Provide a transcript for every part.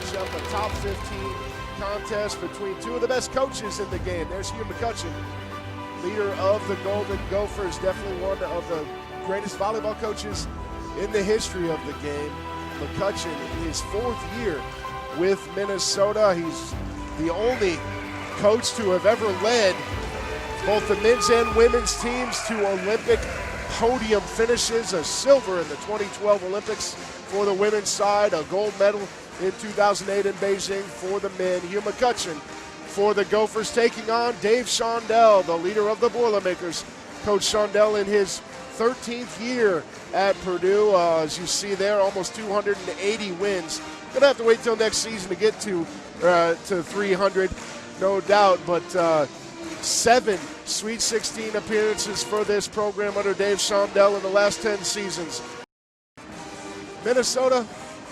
matchup, a top 15 contest between two of the best coaches in the game. There's Hugh McCutcheon, leader of the Golden Gophers, definitely one of the greatest volleyball coaches in the history of the game. McCutcheon in his 4th year with Minnesota. He's the only coach to have ever led both the men's and women's teams to Olympic podium finishes, a silver in the 2012 Olympics for the women's side, a gold medal in 2008 in Beijing for the men. Hugh McCutcheon for the Gophers taking on Dave Shondell, the leader of the Boilermakers. Coach Shondell in his 13th year at Purdue. As you see there, almost 280 wins. Gonna have to wait till next season to get to 300, no doubt, but 7 Sweet 16 appearances for this program under Dave Shondell in the last 10 seasons. Minnesota,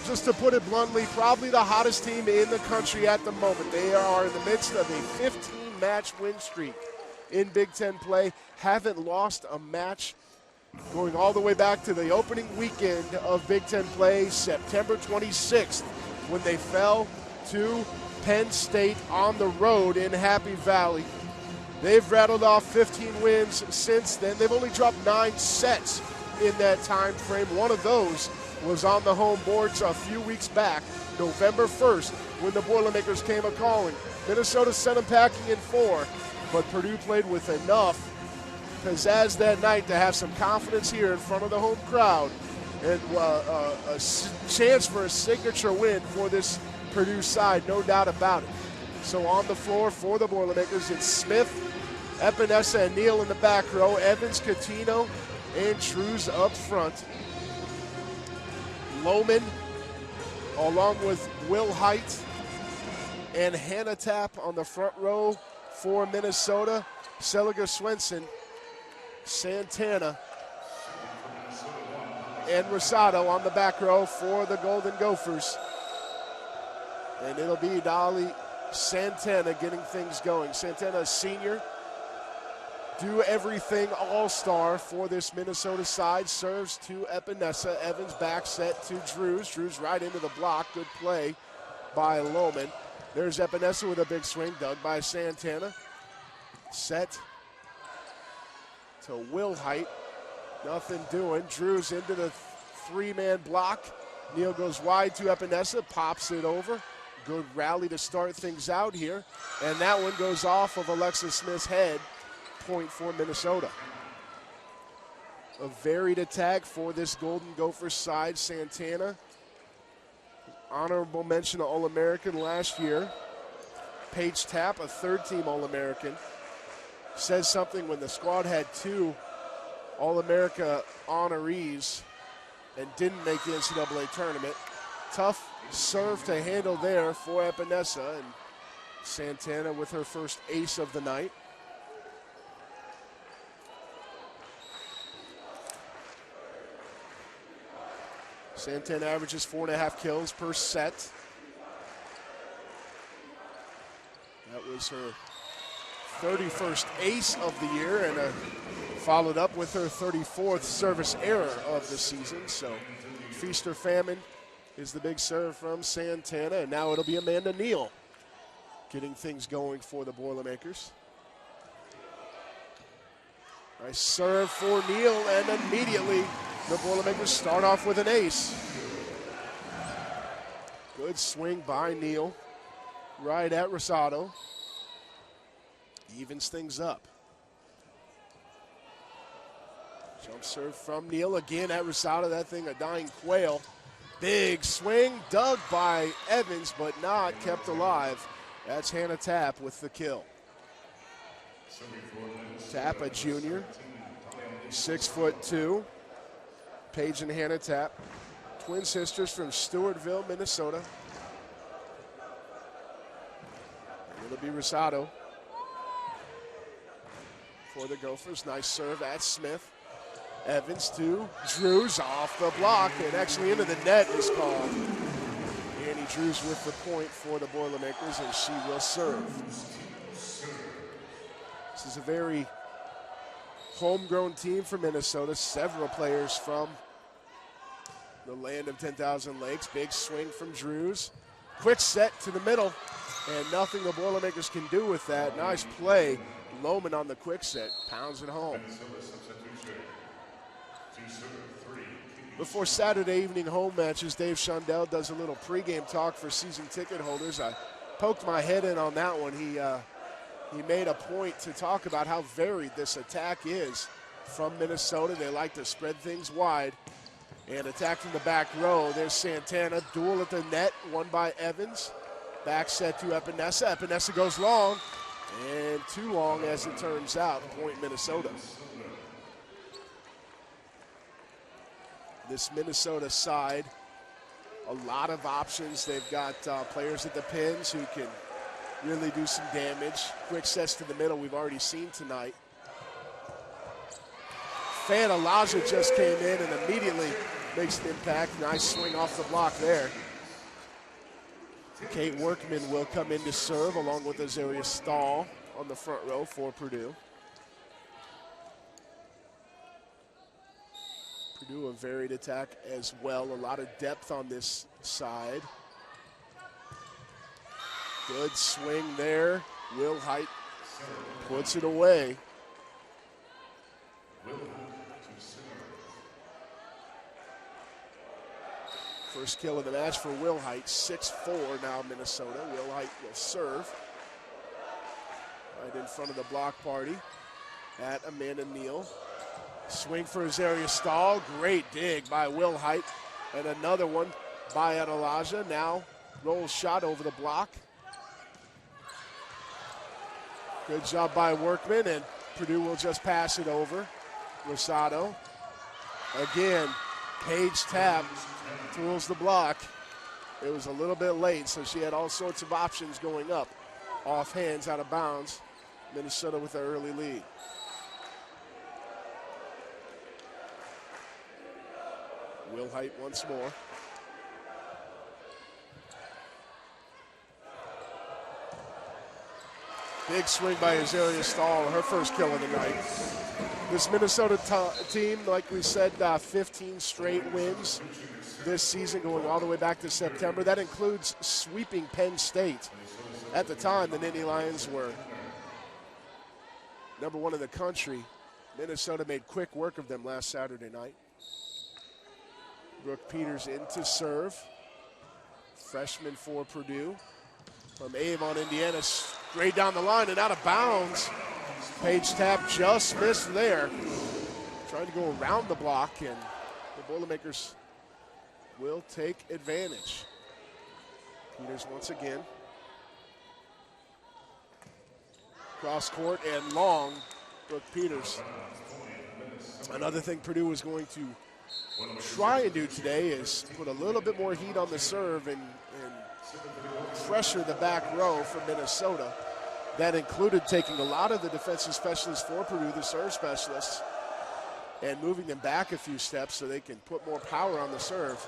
just to put it bluntly, probably the hottest team in the country at the moment. They are in the midst of a 15-match win streak in Big Ten play. Haven't lost a match going all the way back to the opening weekend of Big Ten play, September 26th, when they fell to Penn State on the road in Happy Valley. They've rattled off 15 wins since then. They've only dropped 9 sets in that time frame. One of those was on the home boards a few weeks back, November 1st, when the Boilermakers came a-calling. Minnesota sent them packing in 4, but Purdue played with enough pizzazz that night to have some confidence here in front of the home crowd and a chance for a signature win for this Purdue side, no doubt about it. So on the floor for the Boilermakers, it's Smith, Epinesa, and Neal in the back row, Evans, Coutinho, and Drews up front. Lohman, along with Will Height and Hannah Tapp on the front row for Minnesota. Seliger Swenson, Santana, and Rosado on the back row for the Golden Gophers. And it'll be Dolly Santana getting things going. Santana, a senior, do everything all-star for this Minnesota side. Serves to Epinesa. Evans back set to Drews. Drews right into the block. Good play by Lohman. There's Epinesa with a big swing, dug by Santana. Set to Will Height. Nothing doing. Drews into the 3-man block. Neal goes wide to Epinesa, pops it over. Good rally to start things out here. And that one goes off of Alexis Smith's head. Point for Minnesota. A varied attack for this Golden Gophers side. Santana, honorable mention to All-American last year. Paige Tapp, a third-team All-American. Says something when the squad had 2 All-America honorees and didn't make the NCAA tournament. Tough serve to handle there for Epinesa, and Santana with her first ace of the night. Santana averages 4.5 kills per set. That was her 31st ace of the year, and followed up with her 34th service error of the season. So feast or famine is the big serve from Santana, and now it'll be Amanda Neal getting things going for the Boilermakers. Nice serve for Neal, and immediately the Boilermakers start off with an ace. Good swing by Neal, right at Rosado. Evens things up. Jump serve from Neal again at Rosado. That thing a dying quail. Big swing, dug by Evans, but not kept alive. That's Hannah Tapp with the kill. Tapp, a junior, 6'2". Paige and Hannah Tapp, twin sisters from Stewartville, Minnesota. And it'll be Rosado for the Gophers. Nice serve at Smith. Evans to Drews off the block, and actually into the net is called. Annie Drews with the point for the Boilermakers, and she will serve. This is a very homegrown team for Minnesota. Several players from the land of 10,000 lakes. Big swing from Drews. Quick set to the middle, and nothing the Boilermakers can do with that. Nice play. Lohman on the quick set, pounds it home. Before Saturday evening home matches, Dave Shundell does a little pregame talk for season ticket holders. I poked my head in on that one. He made a point to talk about how varied this attack is from Minnesota. They like to spread things wide and attack from the back row. There's Santana, duel at the net, won by Evans. Back set to Epinesa. Epinesa goes long, and too long as it turns out. Point Minnesota. This Minnesota side, a lot of options. They've got players at the pins who can really do some damage. Quick sets to the middle we've already seen tonight. Fan Alaja just came in and immediately makes an impact. Nice swing off the block there. Kate Workman will come in to serve along with Azaria Stahl on the front row for Purdue. Purdue a varied attack as well. A lot of depth on this side. Good swing there. Will Height puts it away. First kill of the match for Will Height. 6-4 now Minnesota. Will Height will serve. Right in front of the block party at Amanda Neal. Swing for Azaria Stahl. Great dig by Will Height. And another one by Adelaja. Now roll shot over the block. Good job by Workman, and Purdue will just pass it over. Rosado. Again, Paige Tapp throws the block. It was a little bit late, so she had all sorts of options going up. Off hands, out of bounds. Minnesota with an early lead. Will Height once more. Big swing by Azaria Stahl, her first kill of the night. This Minnesota team, like we said, 15 straight wins this season, going all the way back to September. That includes sweeping Penn State. At the time, the Nittany Lions were #1 in the country. Minnesota made quick work of them last Saturday night. Brooke Peters in to serve. Freshman for Purdue. From Avon, Indiana, straight down the line and out of bounds. Paige Tapp just missed there. Trying to go around the block, and the Boilermakers will take advantage. Peters once again. Cross court and long. Brooke Peters. Another thing Purdue was going to try and do today is put a little bit more heat on the serve and pressure the back row for Minnesota. That included taking a lot of the defensive specialists for Purdue, the serve specialists, and moving them back a few steps so they can put more power on the serve.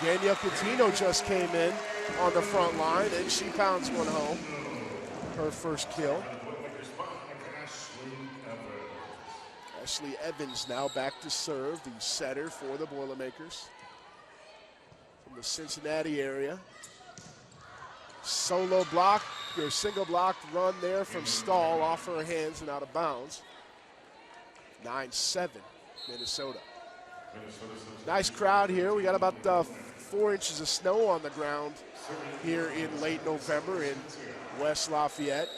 Danielle Coutinho just came in on the front line, and she pounds one home. Her first kill. Ashley Evans now back to serve, the setter for the Boilermakers. From the Cincinnati area. Solo block, or single block run there from Stahl off her hands and out of bounds. 9-7, Minnesota. Nice crowd here. We got about 4 inches of snow on the ground here in late November in West Lafayette.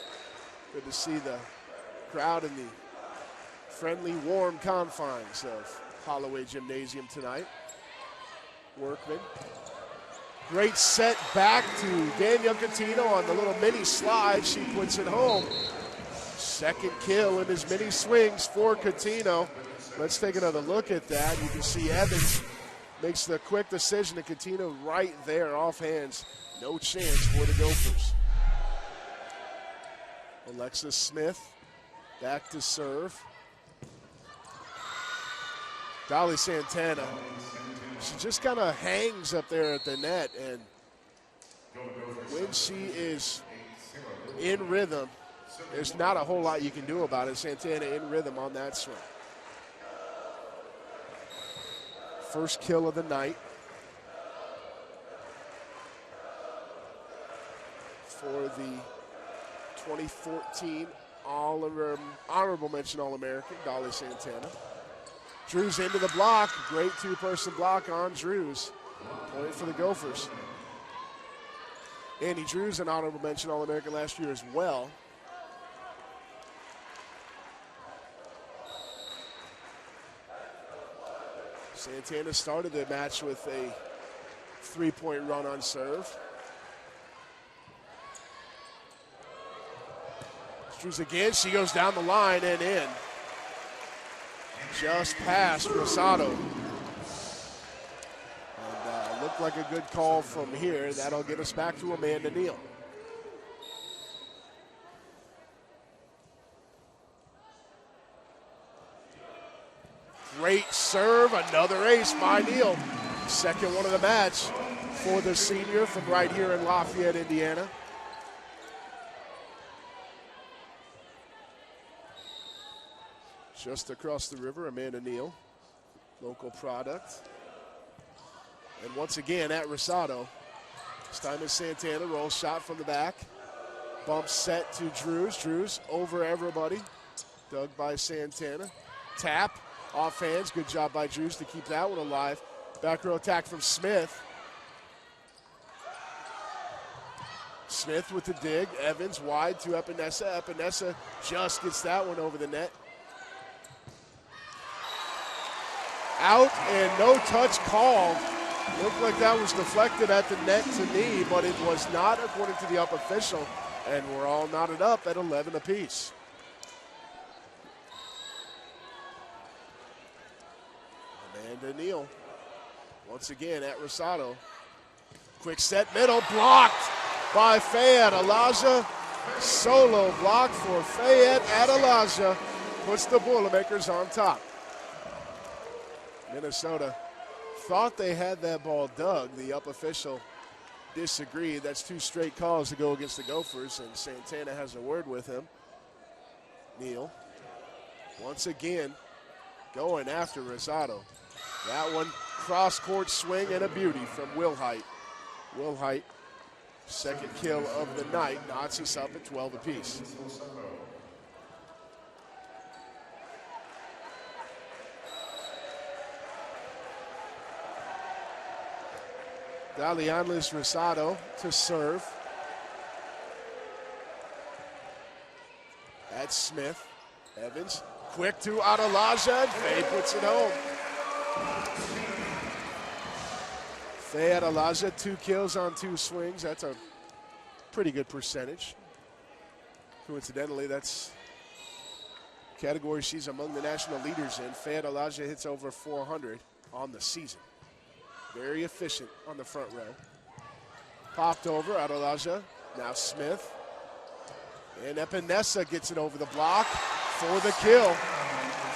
Good to see the crowd in the friendly, warm confines of Holloway Gymnasium tonight. Workman. Great set back to Danielle Coutinho on the little mini slide. She puts it home. Second kill in his mini swings for Coutinho. Let's take another look at that. You can see Evans makes the quick decision to Coutinho right there off hands. No chance for the Gophers. Alexis Smith back to serve. Dolly Santana. She just kind of hangs up there at the net, and when she is in rhythm, there's not a whole lot you can do about it. Santana in rhythm on that swing. First kill of the night. for the 2014 honorable mention All-American, Dolly Santana. Drews into the block. Great two-person block on Drews. Point for the Gophers. Andy Drews, an honorable mention All-American last year as well. Santana started the match with a three-point run on serve. Drews again. She goes down the line and in. Just past Rosado. And looked like a good call from here. That'll get us back to Amanda Neal. Great serve, another ace by Neal. Second one of the match for the senior from right here in Lafayette, Indiana. Just across the river, Amanda Neal, local product. And once again at Rosado, this time it's Santana, rolls shot from the back. Bump set to Drews. Drews over everybody. Dug by Santana. Tap, off hands. Good job by Drews to keep that one alive. Back row attack from Smith. Smith with the dig. Evans wide to Epinesa. Epinesa just gets that one over the net. Out and no touch called. Looked like that was deflected at the net to me, but it was not according to the up official. And we're all knotted up at 11 apiece. Amanda Neal, once again at Rosado. Quick set middle, blocked by Fayette. Elijah, solo block for Fayette at Elijah. Puts the Boilermakers on top. Minnesota thought they had that ball dug. The up official disagreed. That's two straight calls to go against the Gophers, and Santana has a word with him. Neal, once again, going after Rosado. That one, cross-court swing and a beauty from Wilhite. Wilhite, second kill of the night, knots us up at 12 apiece. Dalianlis Rosado to serve. That's Smith. Evans, quick to Adelaja, and Faye puts it home. Faye Adelaja, 2 kills on 2 swings. That's a pretty good percentage. Coincidentally, that's category she's among the national leaders in. Faye Adelaja hits over 400 on the season. Very efficient on the front row. Popped over, Adelaja. Now Smith. And Epinesa gets it over the block for the kill.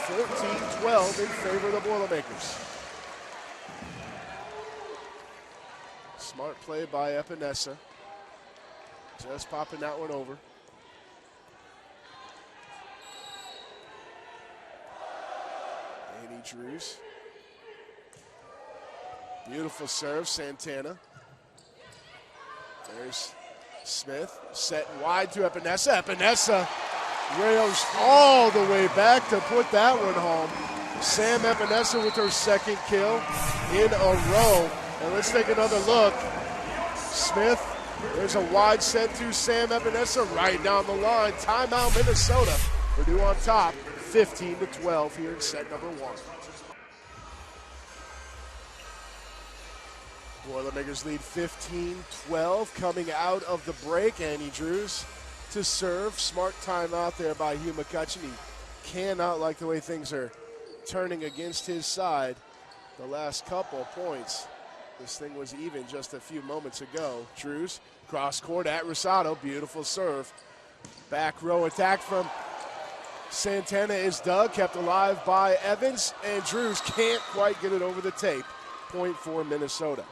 14-12 in favor of the Boilermakers. Smart play by Epinesa. Just popping that one over. Annie Drews. Beautiful serve, Santana. There's Smith, set wide to Epinesa. Epinesa rails all the way back to put that one home. Sam Epinesa with her second kill in a row. And let's take another look. Smith, there's a wide set to Sam Epinesa right down the line. Timeout, Minnesota. Purdue on top, 15-12 here in set number 1. Boilermakers lead 15-12 coming out of the break. Annie Drews to serve. Smart timeout there by Hugh McCutcheon. He cannot like the way things are turning against his side. The last couple points. This thing was even just a few moments ago. Drews, cross court at Rosado. Beautiful serve. Back row attack from Santana is dug, kept alive by Evans, and Drews can't quite get it over the tape. Point for Minnesota.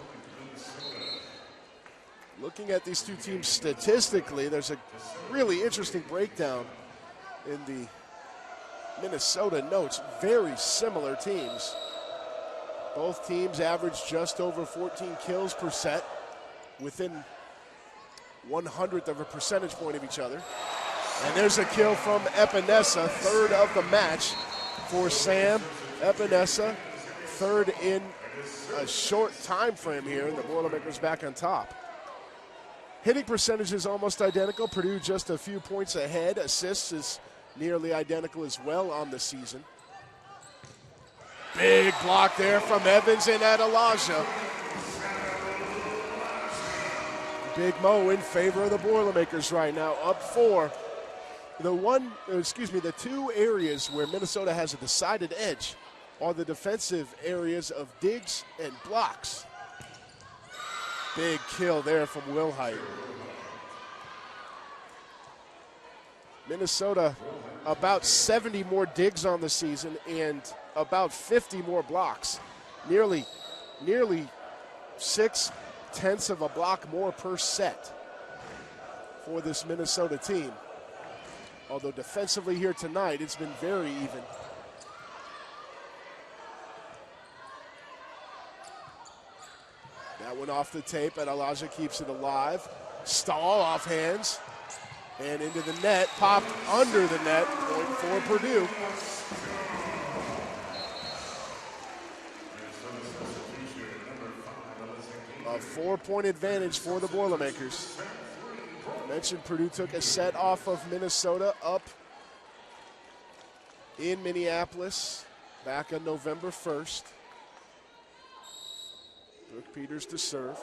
Looking at these two teams statistically, there's a really interesting breakdown in the Minnesota notes. Very similar teams. Both teams average just over 14 kills per set. Within 1/100th of a percentage point of each other. And there's a kill from Epinesa, third of the match for Sam Epinesa, third in a short time frame here, and the Boilermakers back on top. Hitting percentage is almost identical. Purdue just a few points ahead. Assists is nearly identical as well on the season. Big block there from Evans and Adelaja. Big Mo in favor of the Boilermakers right now, up 4. The two areas where Minnesota has a decided edge are the defensive areas of digs and blocks. Big kill there from Wilhite. Minnesota, about 70 more digs on the season and about 50 more blocks. Nearly 0.6 of a block more per set for this Minnesota team. Although defensively here tonight, it's been very even. That one off the tape, and Elijah keeps it alive. Stahl off hands and into the net, popped under the net, point for Purdue. A 4-point advantage for the Boilermakers. I mentioned Purdue took a set off of Minnesota up in Minneapolis back on November 1st. Brooke Peters to serve.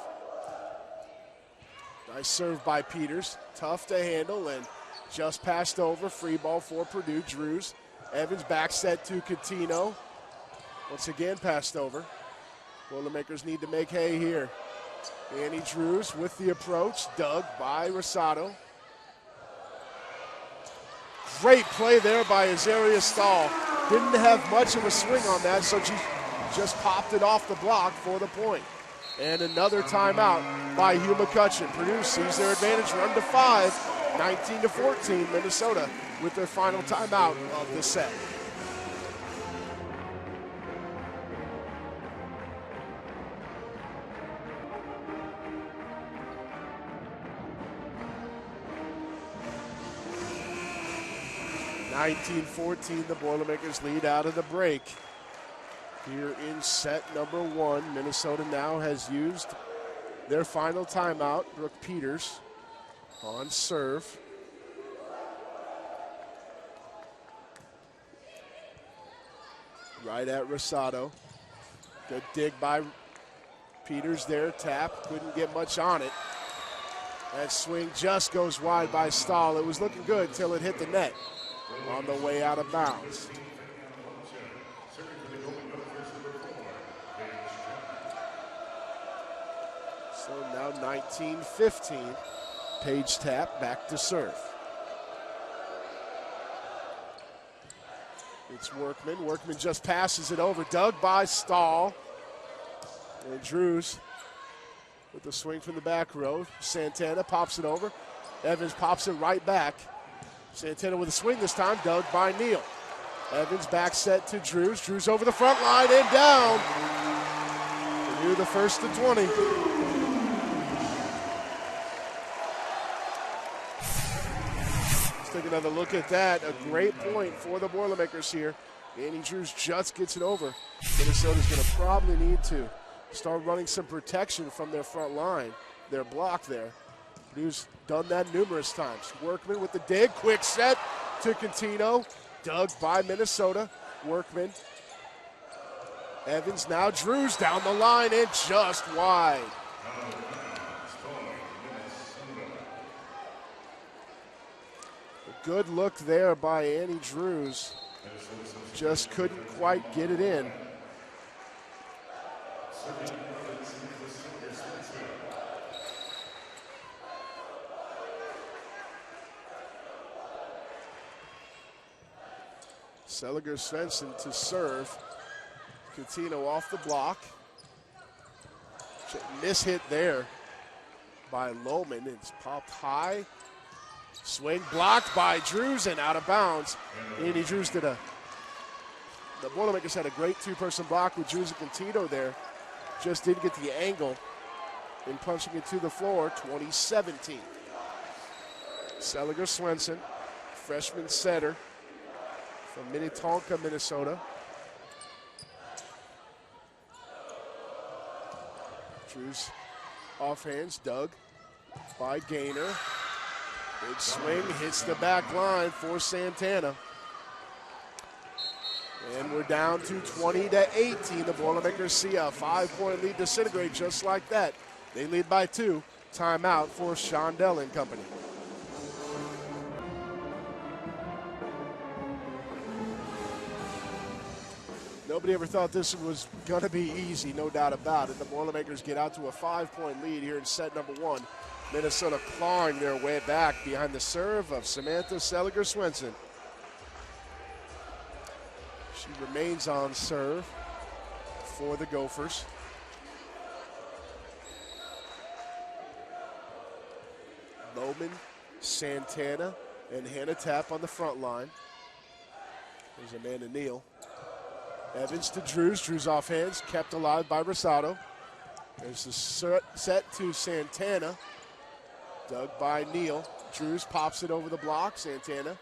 Nice serve by Peters. Tough to handle and just passed over. Free ball for Purdue. Drews. Evans back set to Coutinho. Once again passed over. Boilermakers need to make hay here. Annie Drews with the approach. Dug by Rosado. Great play there by Azaria Stahl. Didn't have much of a swing on that, so she just popped it off the block for the point. And another timeout by Hugh McCutcheon. Purdue sees their advantage, run to 5, 19-14. Minnesota with their final timeout of the set. The Boilermakers lead out of the break. Here in set number 1, Minnesota now has used their final timeout. Brooke Peters on serve. Right at Rosado. Good dig by Peters there. Tap, couldn't get much on it. That swing just goes wide by Stahl. It was looking good until it hit the net on the way out of bounds. So now 19-15. Paige Tap back to serve. It's Workman. Workman just passes it over. Dug by Stahl. And Drews with the swing from the back row. Santana pops it over. Evans pops it right back. Santana with a swing this time. Dug by Neal. Evans back set to Drews. Drews over the front line and down. Purdue the first to 20. Take another look at that. A great point for the Boilermakers here. Annie Drews just gets it over. Minnesota's going to probably need to start running some protection from their front line, their block there. Purdue's done that numerous times. Workman with the dig. Quick set to Coutinho. Dug by Minnesota. Workman. Evans now Drews down the line and just wide. Good look there by Annie Drews. Just couldn't quite get it in. Seliger Svensson to serve. Coutinho off the block. Mishit there by Lohman. It's popped high. Swing blocked by Drews and out of bounds. Andy Drews the Boilermakers had a great two-person block with Drews and Coutinho there. Just didn't get the angle in punching it to the floor, 20-17. Seliger Swenson, freshman setter from Minnetonka, Minnesota. Drews off hands, dug by Gaynor. Big swing, hits the back line for Santana. And we're down to 20-18. The Boilermakers see a 5-point lead disintegrate just like that. They lead by 2. Timeout for Shondell and company. Nobody ever thought this was going to be easy, no doubt about it. The Boilermakers get out to a 5-point lead here in set number 1. Minnesota clawing their way back behind the serve of Samantha Seliger Swenson. She remains on serve for the Gophers. Bowman, Santana, and Hannah Tapp on the front line. There's Amanda Neal. Evans to Drews. Drews off hands, kept alive by Rosado. There's the set to Santana. Dug by Neal. Drews pops it over the block. Santana.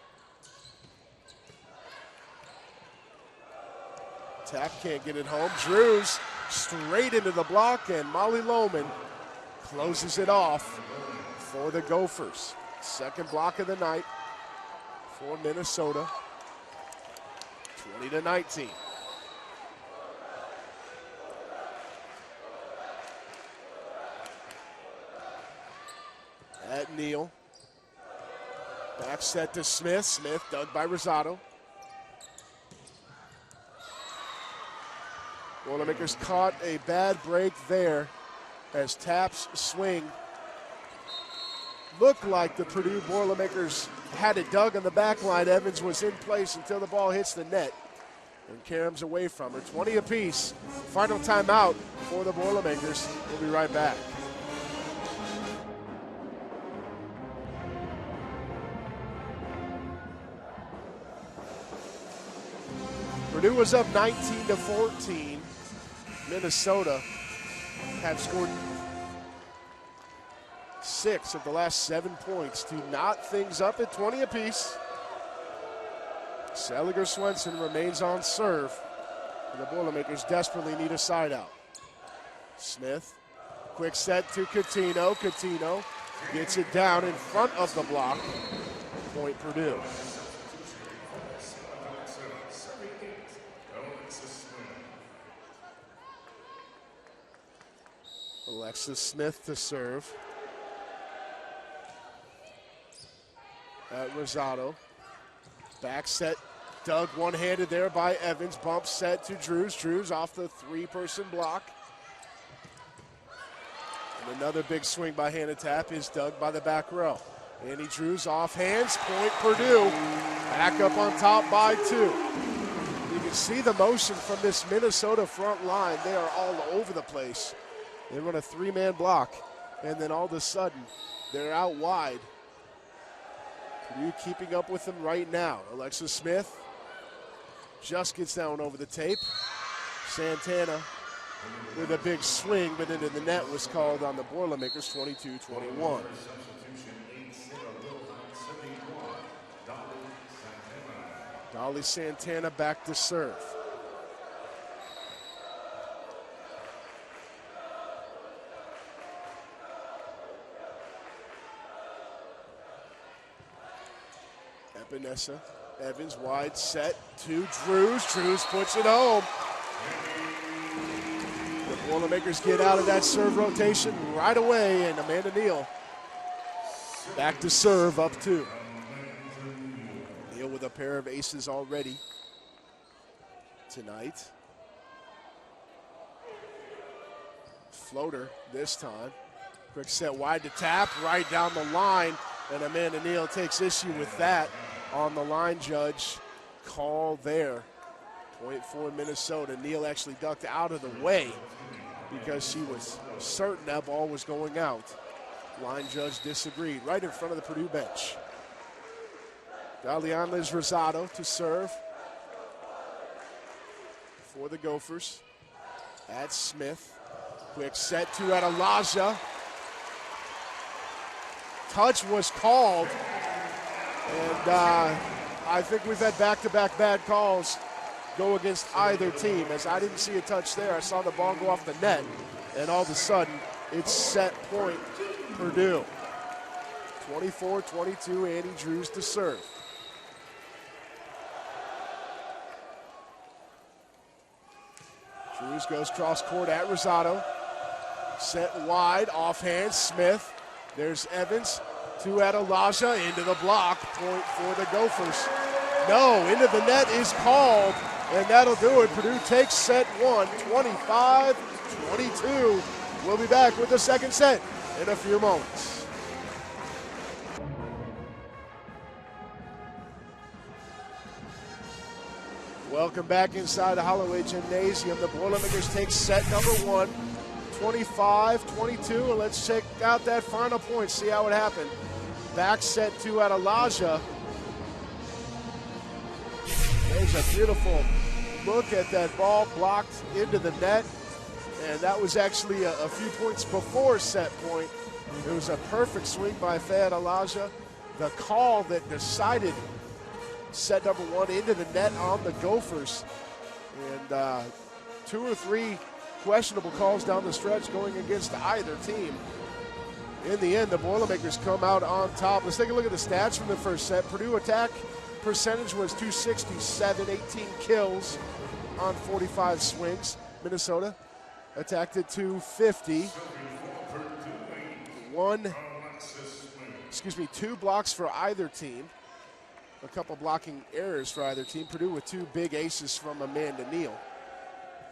Tapp can't get it home. Drews straight into the block, and Molly Lohman closes it off for the Gophers. Second block of the night for Minnesota. 20-19. At Neal. Back set to Smith. Smith dug by Rosado. Boilermakers caught a bad break there as Tapp's swing looked like the Purdue Boilermakers had it dug on the back line. Evans was in place until the ball hits the net. And Karam's away from her. 20 apiece. Final timeout for the Boilermakers. We'll be right back. Purdue was up 19-14. Minnesota had scored 6 of the last 7 points to knot things up at 20 apiece. Seliger Swenson remains on serve. The Boilermakers desperately need a side out. Smith, quick set to Coutinho. Coutinho gets it down in front of the block. Point Purdue. Alexis Smith to serve. At Rosado. Back set, dug one-handed there by Evans. Bump set to Drews. Drews off the 3-person block. And another big swing by Hannah Tapp is dug by the back row. Annie Drews off hands. Point Purdue. Back up on top by 2. You can see the motion from this Minnesota front line. They are all over the place. They run a 3-man block, and then all of a sudden, they're out wide. Purdue keeping up with them right now. Alexis Smith just gets down over the tape. Santana with a big swing, but into the net was called on the Boilermakers, 22-21. Dolly Santana back to serve. Vanessa Evans wide set to Drews. Drews puts it home. The Boilermakers get out of that serve rotation right away, and Amanda Neal back to serve up 2. Neal with a pair of aces already tonight. Floater this time. Quick set wide to Tapp, right down the line, and Amanda Neal takes issue with that. On the line judge call there. Point for Minnesota. Neal actually ducked out of the way because she was certain that ball was going out. Line judge disagreed right in front of the Purdue bench. Dalianlis Rosado to serve for the Gophers. At Smith. Quick set to Adelaja. Touch was called And I think we've had back-to-back bad calls go against either team, as I didn't see a touch there. I saw the ball go off the net, and all of a sudden, it's set point Purdue. 24-22, Andy Drews to serve. Drews goes cross court at Rosado. Set wide, offhand, Smith. There's Evans, two at Elijah, into the block, point for the Gophers. No, into the net is called, and that'll do it. Purdue takes set one, 25-22. We'll be back with the second set in a few moments. Welcome back inside the Holloway Gymnasium. The Boilermakers take set number one, 25-22, and let's check out that final point, see how it happened. Back set two at Elijah. There's a beautiful look at that ball blocked into the net, and that was actually a few points before set point. It was a perfect swing by Fayette Elijah. The call that decided set number one into the net on the Gophers. And two or three questionable calls down the stretch going against either team. In the end, the Boilermakers come out on top. Let's take a look at the stats from the first set. Purdue attack percentage was .267, 18 kills on 45 swings. Minnesota attacked at .250. Two blocks for either team. A couple blocking errors for either team. Purdue with two big aces from Amanda Neal.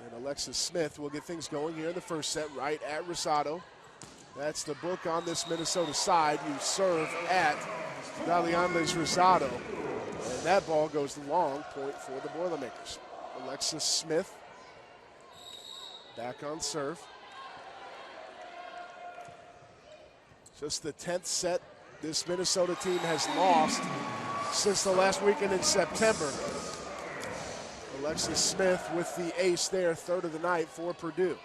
And Alexis Smith will get things going here in the first set right at Rosado. That's the book on this Minnesota side. You serve at Daliandes Rosado. And that ball goes long, point for the Boilermakers. Alexis Smith back on serve. Just the 10th set this Minnesota team has lost since the last weekend in September. Alexis Smith with the ace there, third of the night for Purdue.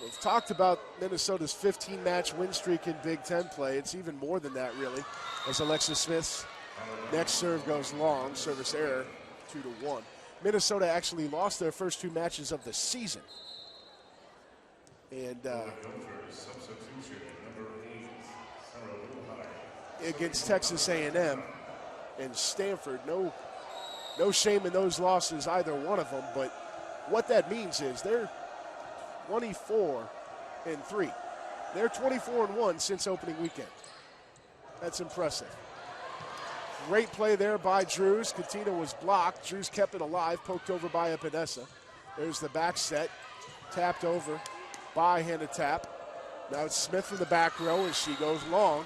We've talked about Minnesota's 15-match win streak in Big Ten play. It's even more than that, really, as Alexis Smith's next serve goes long, service error, 2-1. Minnesota actually lost their first two matches of the season. And against Texas A&M and Stanford, no shame in those losses, either one of them, but what that means is they're 24-3. They're 24-1 since opening weekend. That's impressive. Great play there by Drews. Katina was blocked. Drews kept it alive, poked over by Epinesa. There's the back set, tapped over by Hannah Tapp. Now it's Smith from the back row as she goes long.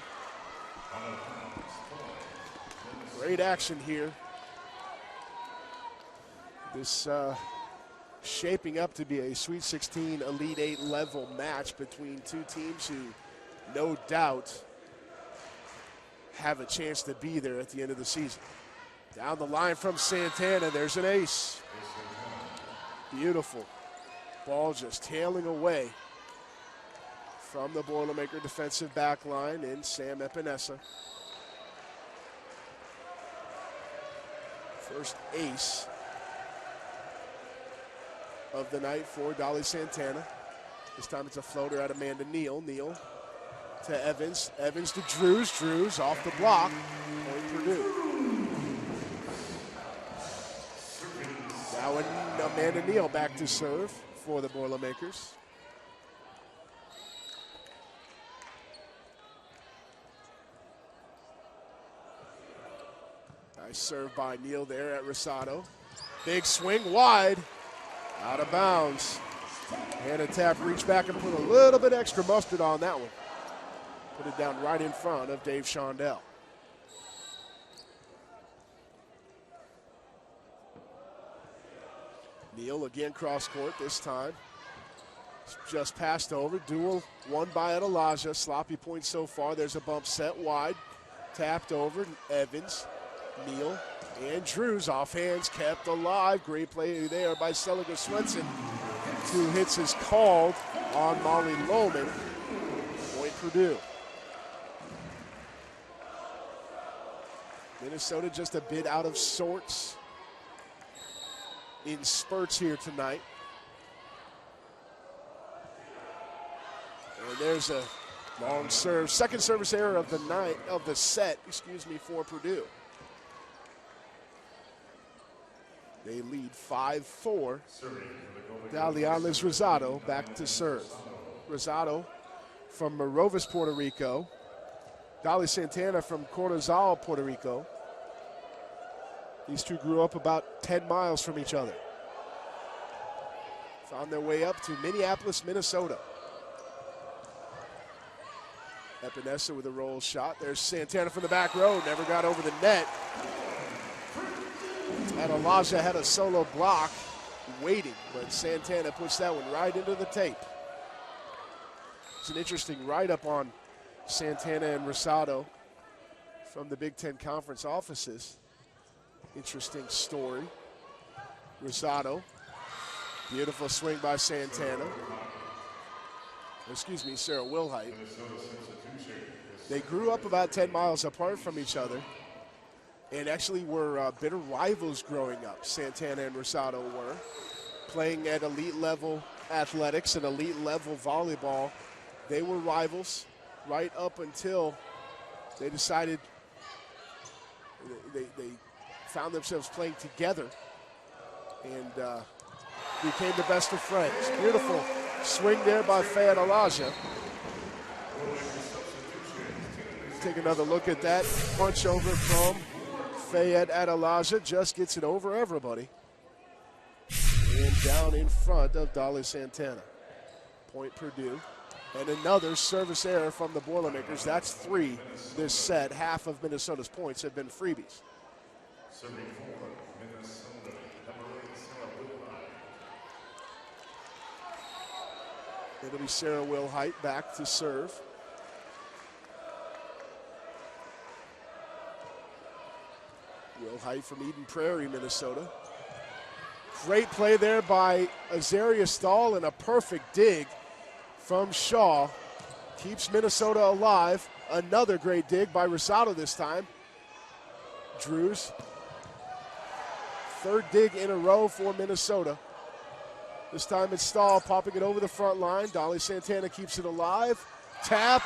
Great action here. This shaping up to be a Sweet 16 Elite 8 level match between two teams who no doubt have a chance to be there at the end of the season. Down the line from Santana, there's an ace. Beautiful. Ball just tailing away from the Boilermaker defensive back line in Sam Epinesa. First ace of the night for Dolly Santana. This time it's a floater at Amanda Neal. Neal to Evans. Evans to Drews. Drews off the block. Point Purdue. Now Amanda Neal back to serve for the Boilermakers. Nice serve by Neal there at Rosado. Big swing wide. Out of bounds. Hannah Tapp reached back and put a little bit extra mustard on that one. Put it down right in front of Dave Shondell. Neal again cross court this time. Just passed over. Duel won by Elijah. Sloppy point so far. There's a bump set wide. Tapped over. Evans, Neal, and Drews off hands, kept alive. Great play there by Seliger Swenson. 2 hits is called on Molly Lohman. Point Purdue. Minnesota just a bit out of sorts in spurts here tonight. And there's a long serve, second service error of the night, of the set, for Purdue. They lead 5-4. Dalianes Rosado back to serve. Rosado from Morovas, Puerto Rico. Dali Santana from Corozal, Puerto Rico. These two grew up about 10 miles from each other. Found their way up to Minneapolis, Minnesota. Epinesa with a roll shot. There's Santana from the back row. Never got over the net. And Elijah had a solo block waiting, but Santana puts that one right into the tape. It's an interesting write-up on Santana and Rosado from the Big Ten Conference offices. Interesting story. Rosado, beautiful swing by Santana. Sarah Wilhite. They grew up about 10 miles apart from each other and actually were bitter rivals growing up. Santana and Rosado were playing at elite level athletics and elite level volleyball. They were rivals right up until they decided they found themselves playing together and became the best of friends. Beautiful swing there by Fayed Elijah. Take another look at that. Punch over from Fayed Elijah. Just gets it over everybody. And down in front of Dali Santana. Point Purdue. And another service error from the Boilermakers. That's 3 this set. Half of Minnesota's points have been freebies. It'll be Sarah Wilhite back to serve. Wilhite from Eden Prairie, Minnesota. Great play there by Azaria Stahl and a perfect dig from Shaw. Keeps Minnesota alive. Another great dig by Rosado this time. Drews. Third dig in a row for Minnesota. This time it's Stahl popping it over the front line. Dali Santana keeps it alive. Tap,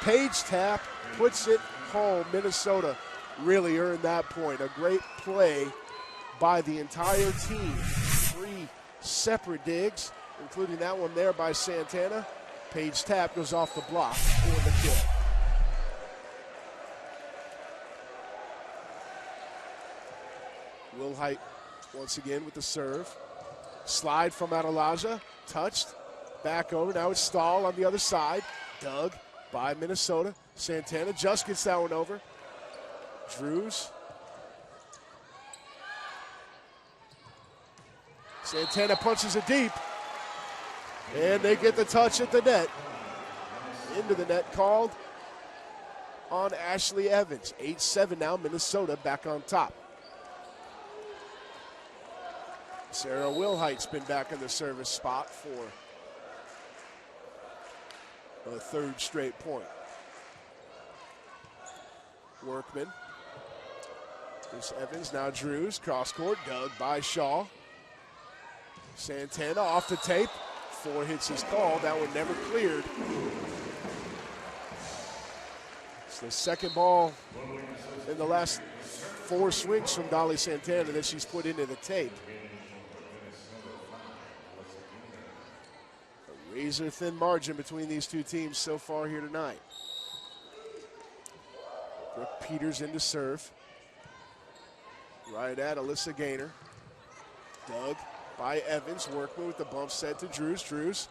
Page tap, puts it home. Minnesota really earned that point. A great play by the entire team. 3 separate digs, including that one there by Santana. Page tap goes off the block for the kill. Wilhite once again with the serve. Slide from Adelaja, touched, back over. Now it's Stahl on the other side. Dug by Minnesota. Santana just gets that one over. Drews. Santana punches it deep. And they get the touch at the net. Into the net called on Ashley Evans. 8-7 now, Minnesota back on top. Sarah Wilhite's been back in the service spot for a 3rd straight point. Workman. There's Evans, now Drews. Cross court, dug by Shaw. Santana off the tape. 4 hits his call. That one never cleared. It's the second ball in the last 4 swings from Dali Santana that she's put into the tape. Razor-thin margin between these two teams so far here tonight. Brooke Peters into serve. Right at Alyssa Gaynor. Dug by Evans. Workman with the bump set to Drews. Drews,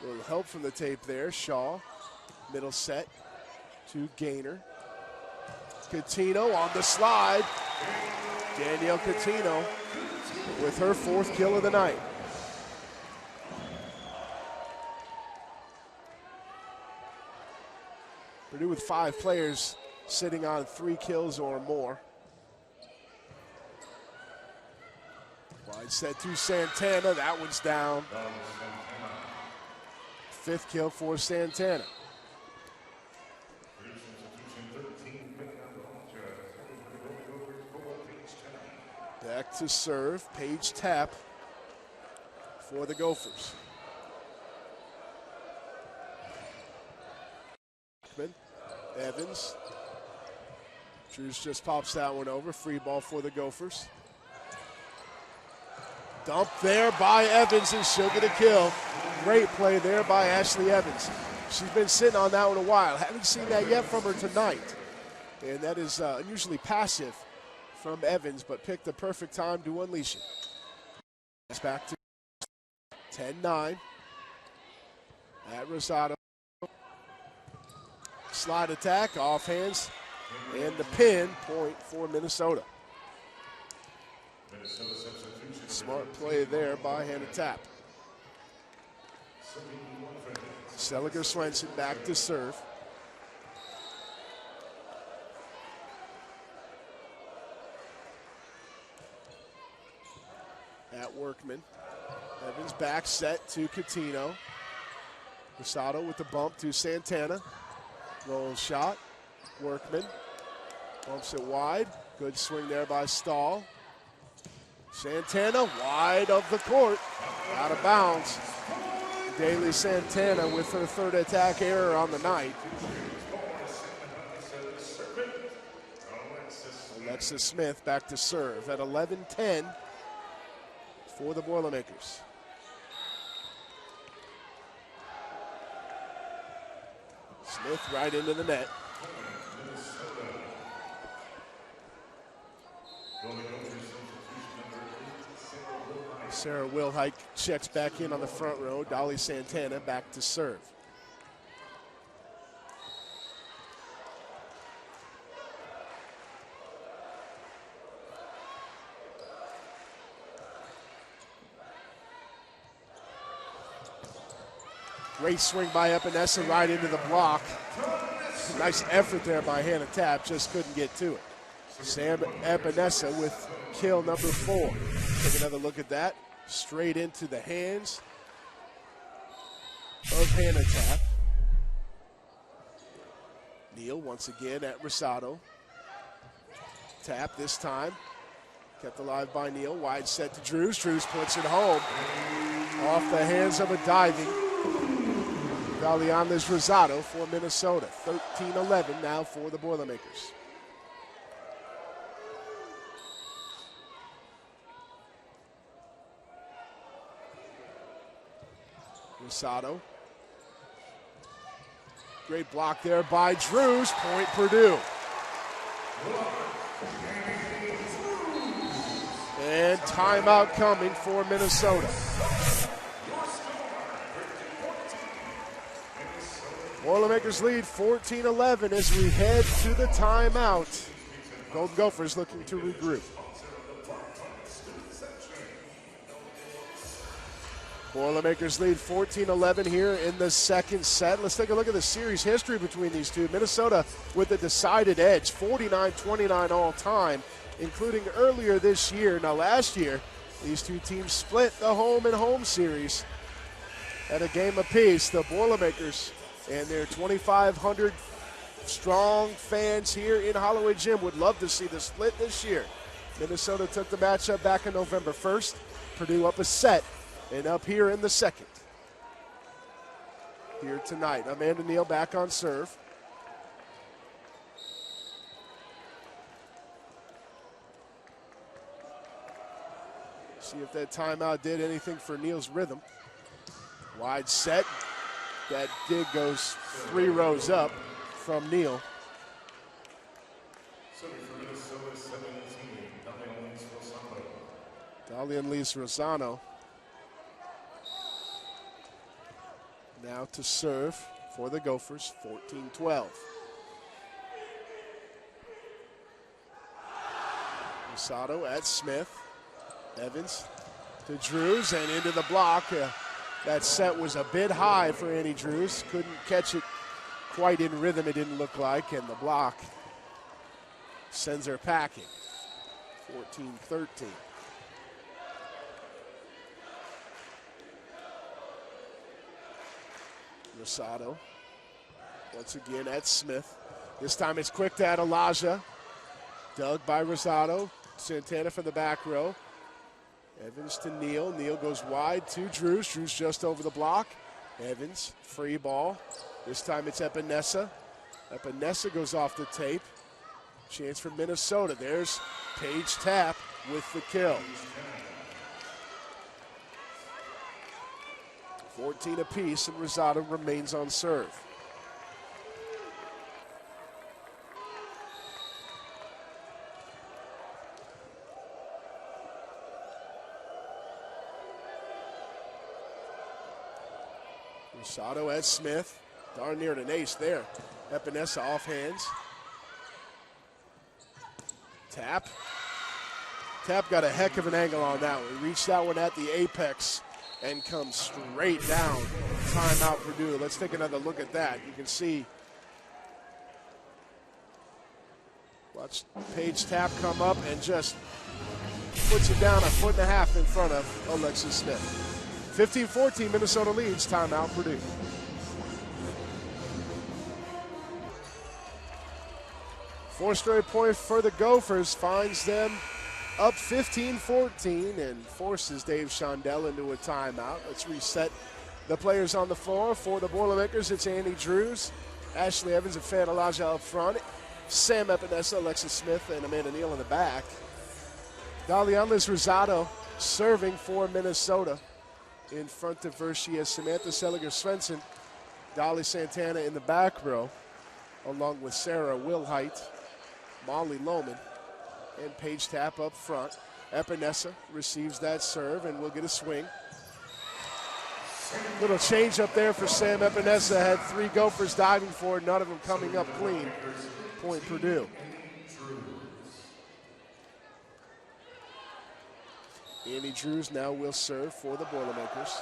a little help from the tape there. Shaw, middle set to Gaynor. Coutinho on the slide. Danielle Coutinho with her 4th kill of the night. Purdue with 5 players sitting on 3 kills or more. Wide set to Santana. That one's down. 5th kill for Santana. Back to serve, Page tap for the Gophers. Evans. Drews just pops that one over. Free ball for the Gophers. Dump there by Evans, and she'll get a kill. Great play there by Ashley Evans. She's been sitting on that one a while. Haven't seen that yet from her tonight. And that is unusually passive from Evans, but picked the perfect time to unleash it. It's back to 10-9 at Rosado. Slide attack, offhands, and the pin, point for Minnesota. Smart play there by Hannah Tapp. Seliger Swenson back to serve. At Workman. Evans back set to Coutinho. Rosado with the bump to Santana. Roll shot. Workman bumps it wide. Good swing there by Stahl. Santana wide of the court. Out of bounds. Daly Santana with her third attack error on the night. Alexis Smith back to serve at 11-10 for the Boilermakers. Smith right into the net. Sarah Wilhite checks back in on the front row. Dolly Santana back to serve. Great swing by Epinesa right into the block. Nice effort there by Hannah Tapp, just couldn't get to it. Sam Epinesa with kill number 4. Take another look at that. Straight into the hands of Hannah Tapp. Neal once again at Rosado. Tapp this time. Kept alive by Neal. Wide set to Drews. Drews puts it home. Off the hands of a diving Valianes Rosado for Minnesota. 13-11 now for the Boilermakers. Rosado. Great block there by Drews. Point Purdue. And timeout coming for Minnesota. Boilermakers lead 14-11 as we head to the timeout. Golden Gophers looking to regroup. Boilermakers lead 14-11 here in the second set. Let's take a look at the series history between these two. Minnesota with a decided edge, 49-29 all time, including earlier this year. Now last year, these two teams split the home and home series at a game apiece. The Boilermakers and their 2,500 strong fans here in Holloway Gym would love to see the split this year. Minnesota took the matchup back on November 1st. Purdue up a set. And up here in the second. Here tonight, Amanda Neal back on serve. See if that timeout did anything for Neal's rhythm. Wide set. That dig goes 3 rows up from Neal. Dalian Lees Rosano. Now to serve for the Gophers, 14-12. Rosado at Smith. Evans to Drews and into the block. That set was a bit high for Annie Drews. Couldn't catch it quite in rhythm, it didn't look like, and the block sends her packing. 14-13. Rosado once again at Smith. This time it's quick to Adelaja. Dug by Rosado. Santana from the back row. Evans to Neal. Neal goes wide to Drews. Drews just over the block. Evans, free ball. This time it's Epinesa. Epinesa goes off the tape. Chance for Minnesota. There's Paige Tapp with the kill. 14 apiece, and Rosado remains on serve. Rosado at Smith. Darn near an ace there. Epinesa off hands. Tapp. Tapp got a heck of an angle on that one. He reached that one at the apex and comes straight down. Timeout Purdue. Let's take another look at that. You can see, watch Paige Tapp come up and just puts it down 1.5 feet in front of Alexis Smith. 15-14, Minnesota leads. Timeout Purdue. Fourth straight point for the Gophers finds them up 15-14 and forces Dave Shondell into a timeout. Let's reset the players on the floor. For the Boilermakers, it's Annie Drews, Ashley Evans, and Fan Elijah up front. Sam Epinesa, Alexis Smith, and Amanda Neal in the back. Dalianlis Rosado serving for Minnesota. In front of her, she has Samantha Seliger-Svensson, Dolly Santana in the back row, along with Sarah Wilhite, Molly Lohman, and Paige Tapp up front. Epinesa receives that serve and will get a swing. Little change up there for Sam Epinesa. Had 3 Gophers diving for it, none of them coming up clean. Point Purdue. Annie Drews now will serve for the Boilermakers.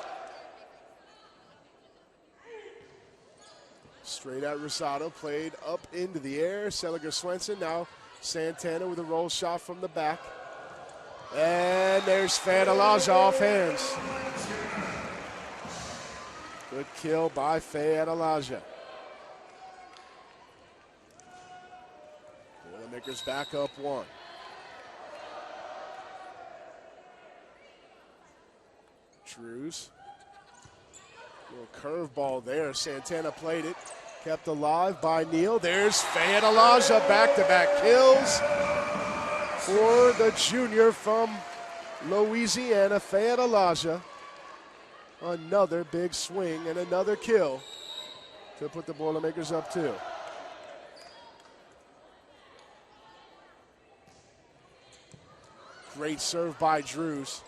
Straight at Rosado, played up into the air. Seliger-Svensson, now Santana with a roll shot from the back. And there's Faye-Adelaja off hands. Good kill by Faye-Adelaja. Boilermakers back up 1. Drews. Little curveball there. Santana played it. Kept alive by Neal. There's Faye-Adelaja. Back-to-back kills for the junior from Louisiana, Faye-Adelaja. Another big swing and another kill to put the Boilermakers up 2. Great serve by Drews.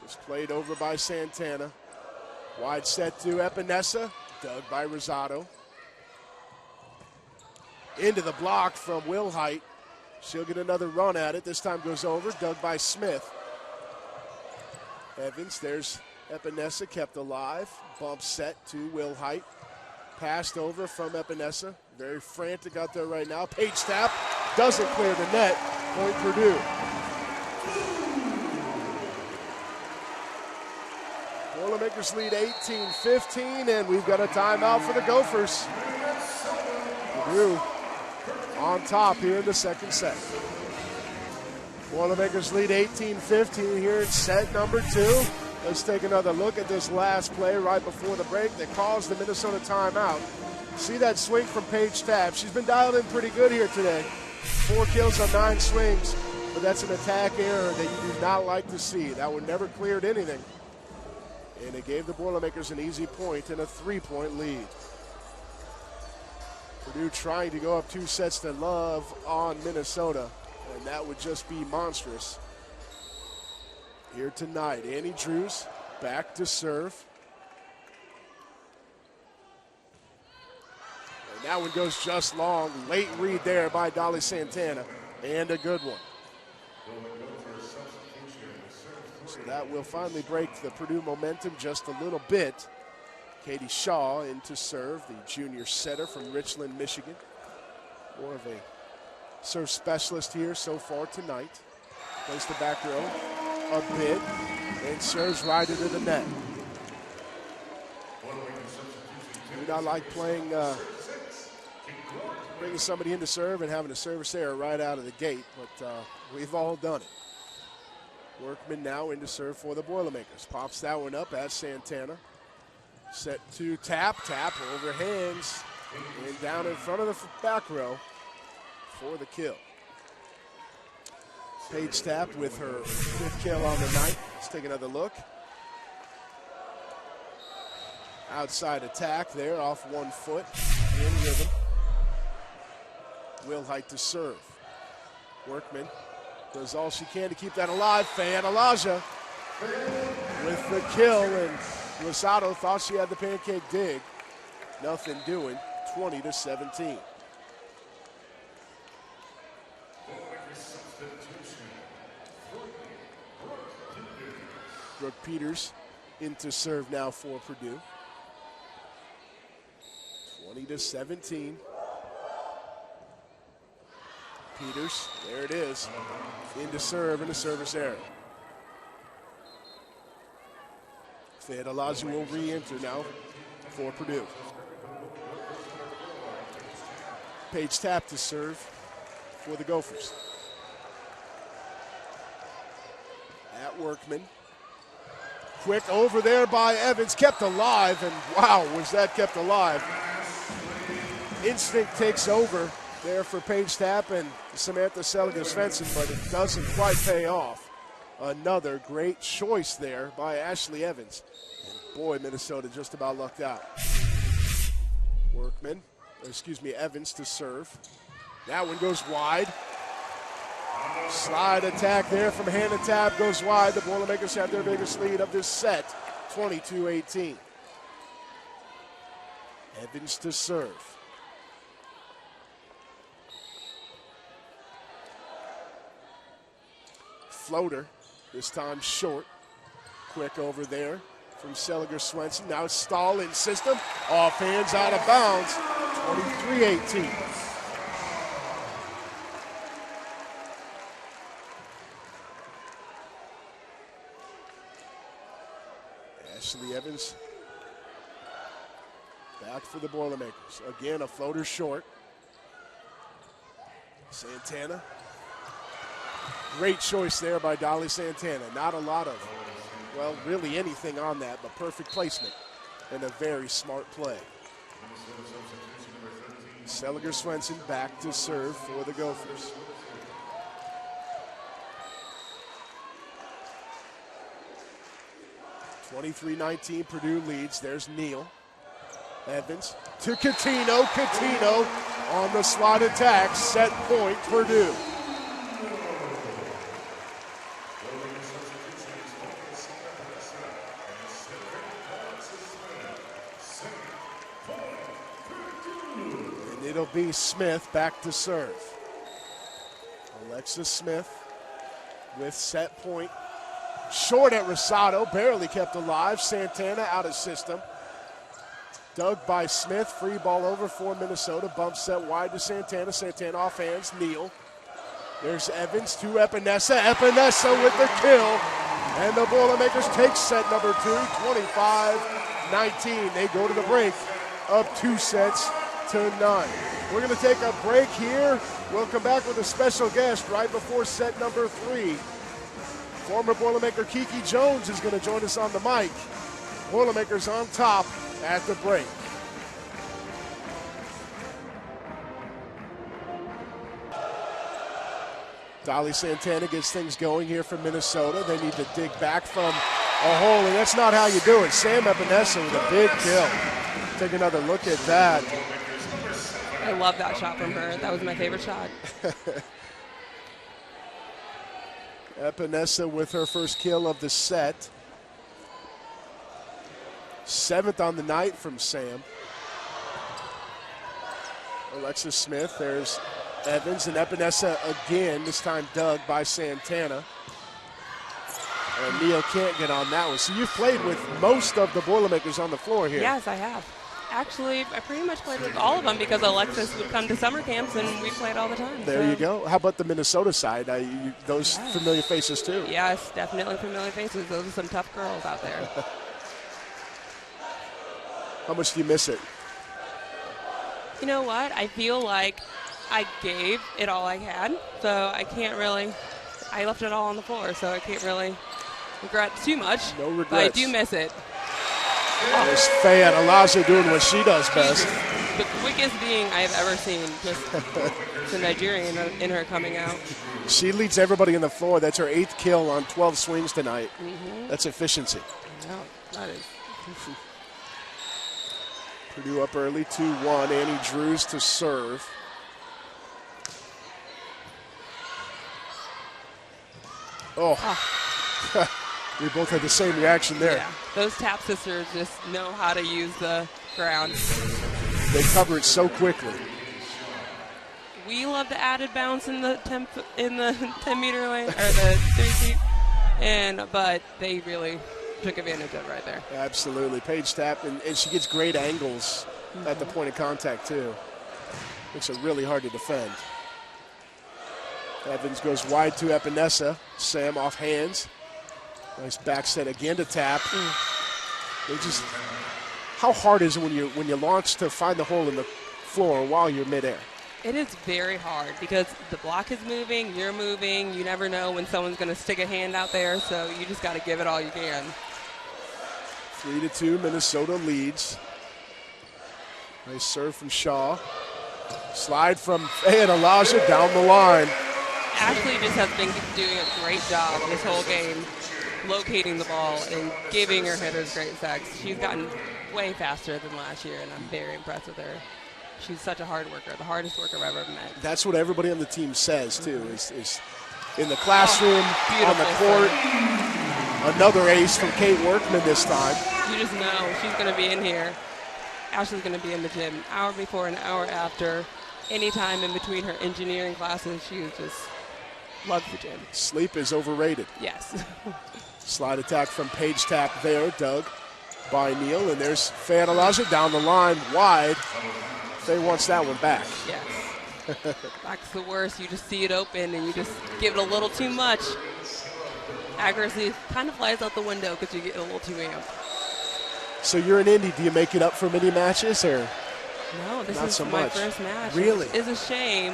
Just played over by Santana. Wide set to Epinesa. Dug by Rosado. Into the block from Wilhite. She'll get another run at it. This time goes over. Dug by Smith. Evans, there's Epinesa, kept alive. Bump set to Wilhite. Passed over from Epinesa. Very frantic out there right now. Paige Tapp doesn't clear the net. Point Purdue. Boilermakers lead 18-15, and we've got a timeout for the Gophers. Purdue on top here in the second set. Boilermakers lead 18-15 here in set number 2. Let's take another look at this last play right before the break that caused the Minnesota timeout. See that swing from Paige Tapp. She's been dialed in pretty good here today. 4 kills on 9 swings, but that's an attack error that you do not like to see. That one never cleared anything. And it gave the Boilermakers an easy point and a 3-point lead. Purdue trying to go up 2 sets to love on Minnesota, and that would just be monstrous. Here tonight, Annie Drews back to serve. And that one goes just long. Late read there by Dolly Santana, and a good one. So that will finally break the Purdue momentum just a little bit. Katie Shaw in to serve, the junior setter from Richland, Michigan. More of a serve specialist here so far tonight. Plays the back row a bit and serves right into the net. Do not like playing Bringing somebody in to serve and having a service error right out of the gate, but we've all done it. Workman now in to serve for the Boilermakers. Pops that one up at Santana. Set to tap over hands and down in front of the back row for the kill. Paige Tapp with her 5th kill on the night. Let's take another look. Outside attack there, off 1 foot, in rhythm. Wilhite to serve. Workman does all she can to keep that alive. Fan Elijah with the kill, and Rosado thought she had the pancake dig. Nothing doing, 20-17. Brooke Peters in to serve now for Purdue. 20-17. Peters, there it is, in to serve and a service error. Fayette will re-enter now for Purdue. Paige Tapp to serve for the Gophers. At Workman. Quick over there by Evans, kept alive, and wow, was that kept alive. Instinct takes over there for Paige Tapp and Samantha Seliger-Svensson, but it doesn't quite pay off. Another great choice there by Ashley Evans. And boy, Minnesota just about lucked out. Evans to serve. That one goes wide. Slide attack there from Hannah Tapp goes wide. The Boilermakers have their biggest lead of this set, 22-18. Evans to serve. Floater, this time short. Quick over there from Seliger-Svensson. Now Stahl in system. Off hands, out of bounds. 23-18. Ashley Evans back for the Boilermakers. Again, a floater short. Santana. Great choice there by Dolly Santana. Not a lot of, well, really anything on that, but perfect placement and a very smart play. Seliger-Svensson back to serve for the Gophers. (23-19) Purdue leads. There's Neal. Evans to Catino. Catino on the slide attack. Set point, Purdue. And it'll be Smith back to serve. Alexis Smith with set point. Short at Rosado, barely kept alive. Santana out of system. Dug by Smith, free ball over for Minnesota. Bump set wide to Santana. Santana off hands, Neal. There's Evans to Epinesa. Epinesa with the kill. And the Boilermakers take set number 2, 25-19. They go to the break up 2-9. We're going to take a break here. We'll come back with a special guest right before set number 3. Former Boilermaker Kiki Jones is going to join us on the mic. Boilermakers on top at the break. Dolly Santana gets things going here for Minnesota. They need to dig back from a hole, and that's not how you do it. Sam Epinesa with a big kill. Take another look at that. I love that shot from her. That was my favorite shot. Epinesa with her first kill of the set. 7th on the night from Sam. Alexis Smith, there's Evans and Epinesa again, this time dug by Santana. And Neal can't get on that one. So you've played with most of the Boilermakers on the floor here. Yes, I have. Actually, I pretty much played with all of them because Alexis would come to summer camps and we played all the time. There you go. How about the Minnesota side? Those familiar faces too. Yes, definitely familiar faces. Those are some tough girls out there. How much do you miss it? You know what? I feel like I gave it all I had, so I can't really. I left it all on the floor, so I can't really regret too much. No regrets. But I do miss it. There's Fayette Alaja doing what she does best. The quickest being I've ever seen. Just the Nigerian in her coming out. She leads everybody on the floor. That's her 8th kill on 12 swings tonight. That's efficiency. No, that is. Purdue up early, 2-1. Annie Drews to serve. We both had the same reaction there. Yeah, those Tap sisters just know how to use the ground. They cover it so quickly. We love the added bounce in the 10-meter lane or the 3 feet, but they really took advantage of it right there. Absolutely, Paige Tap, and she gets great angles at the point of contact too. Makes it really hard to defend. Evans goes wide to Epinesa. Sam off hands. Nice back set again to Tap. They just, how hard is it when you launch to find the hole in the floor while you're midair? It is very hard because the block is moving, you're moving. You never know when someone's going to stick a hand out there, so you just got to give it all you can. 3-2, Minnesota leads. Nice serve from Shaw. Slide from Fayette Alaja down the line. Ashley just has been doing a great job this whole game, locating the ball and giving her hitters great sex. She's gotten way faster than last year, and I'm very impressed with her. She's such a hard worker, the hardest worker I've ever met. That's what everybody on the team says, too, is in the classroom, on the court. Another ace from Kate Workman this time. You just know she's going to be in here. Ashley's going to be in the gym an hour before, an hour after, anytime in between her engineering classes. She just loves the gym. Sleep is overrated. Yes. Slide attack from Paige Tap there, dug by Neal, and there's Fayette Alaja down the line, wide. Faye wants that one back. Yes. Back's the worst. You just see it open, and you just give it a little too much. Accuracy kind of flies out the window because you get a little too amped. So you're in Indy. Do you make it up for many matches, or? No, this Not is so my much. first match. Really? It's a shame,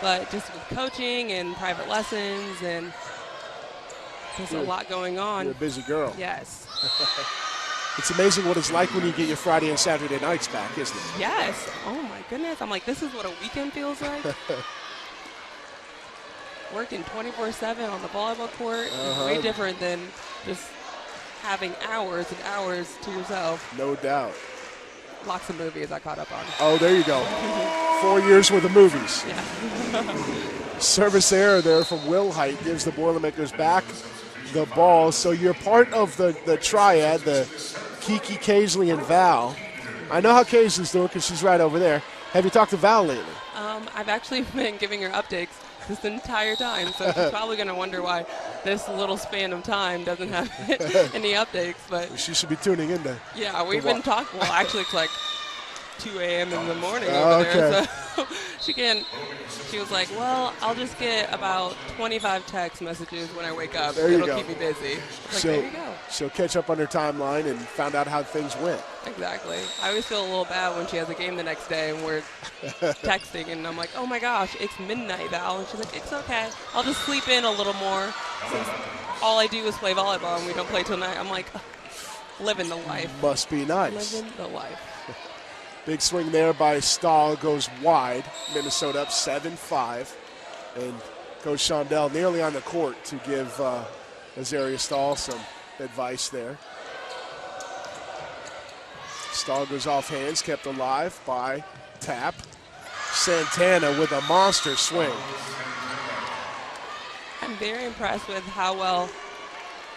but just with coaching and private lessons and there's a lot going on. You're a busy girl. Yes. It's amazing what it's like when you get your Friday and Saturday nights back, isn't it? Yes. Oh, my goodness. I'm like, this is what a weekend feels like. Working 24/7 on the volleyball court is way different than just having hours and hours to yourself. No doubt. Lots of movies I caught up on. Oh, there you go. 4 years worth of movies. Yeah. Service error there from Will Height gives the Boilermakers back the ball. So you're part of the triad, the Kiki, Kaisley, and Val. I know how Kaisley's doing because she's right over there. Have you talked to Val lately? I've actually been giving her updates this entire time, so she's probably going to wonder why this little span of time doesn't have any updates. But She should be tuning in there. yeah, we've been talking. Well, actually, it's like 2 a.m. in the morning over there. So she was like, well, I'll just get about 25 text messages when I wake up. There you It'll go. keep me busy. Like, So there you go. she'll catch up on her timeline and found out how things went. Exactly. I always feel a little bad when she has a game the next day and we're texting and I'm like, oh my gosh, it's midnight, Val. And she's like, it's okay. I'll just sleep in a little more since all I do is play volleyball and we don't play till night. I'm like, living the life. Must be nice. Living the life. Big swing there by Stahl goes wide. Minnesota up 7-5. And Coach Shondell nearly on the court to give Azaria Stahl some advice there. Stahl goes off hands, kept alive by Tap. Santana with a monster swing. I'm very impressed with how well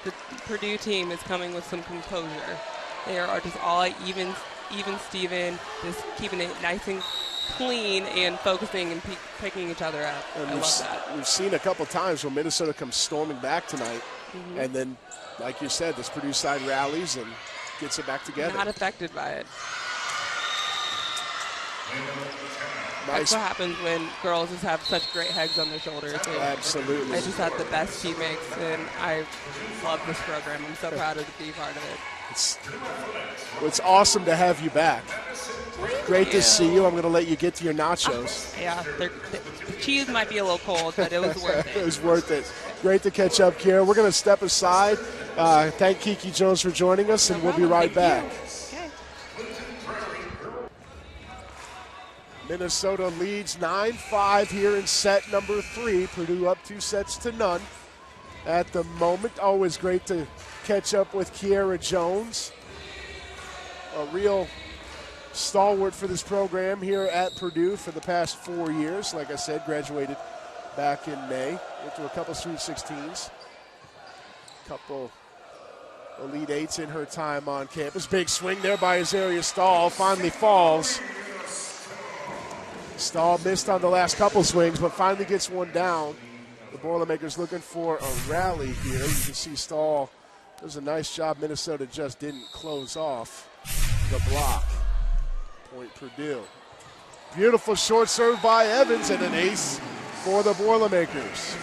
the Purdue team is coming with some composure. They are just all even Steven, just keeping it nice and clean and focusing and picking each other up. And I love that. We've seen a couple times where Minnesota comes storming back tonight, and then, like you said, this Purdue side rallies and gets it back together. Not affected by it. That's what happens when girls just have such great heads on their shoulders. Absolutely. I just have the best teammates, and I love this program. I'm so proud to be part of it. It's awesome to have you back. Great to see you. I'm going to let you get to your nachos. Yeah, the cheese might be a little cold, but it was worth it. It was worth it. Great to catch up, Kiera. We're going to step aside. Thank Kiki Jones for joining us, and we'll be right back. Okay. Minnesota leads 9-5 here in set number 3. Purdue up 2-0 at the moment. Always great to catch up with Kiera Jones, a real stalwart for this program here at Purdue for the past 4 years. Like I said, graduated back in May. Went to a couple Sweet 16s, couple Elite Eights in her time on campus. Big swing there by Azaria Stahl. Finally falls. Stahl missed on the last couple swings, but finally gets one down. The Boilermakers looking for a rally here. You can see Stahl does a nice job. Minnesota just didn't close off the block. Point Purdue. Beautiful short serve by Evans and an ace for the Boilermakers.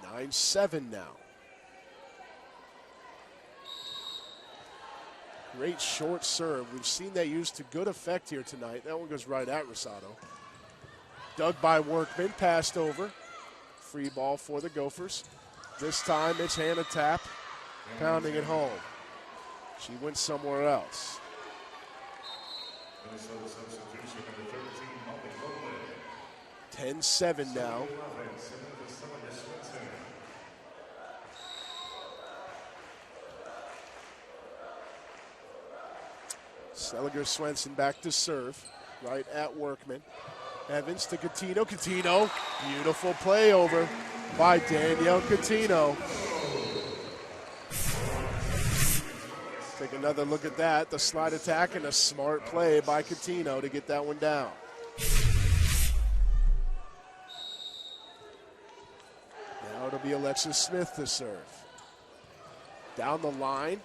Nine 7 now. Great short serve. We've seen that used to good effect here tonight. That one goes right at Rosado. Dug by Workman, passed over. Free ball for the Gophers. This time it's Hannah Tapp pounding it home. She went somewhere else. 10-7 now. Seliger Swenson back to serve, right at Workman. Evans to Coutinho. Coutinho, beautiful play over by Danielle Coutinho. Take another look at that. The slide attack and a smart play by Coutinho to get that one down. Now it'll be Alexis Smith to serve. Down the line.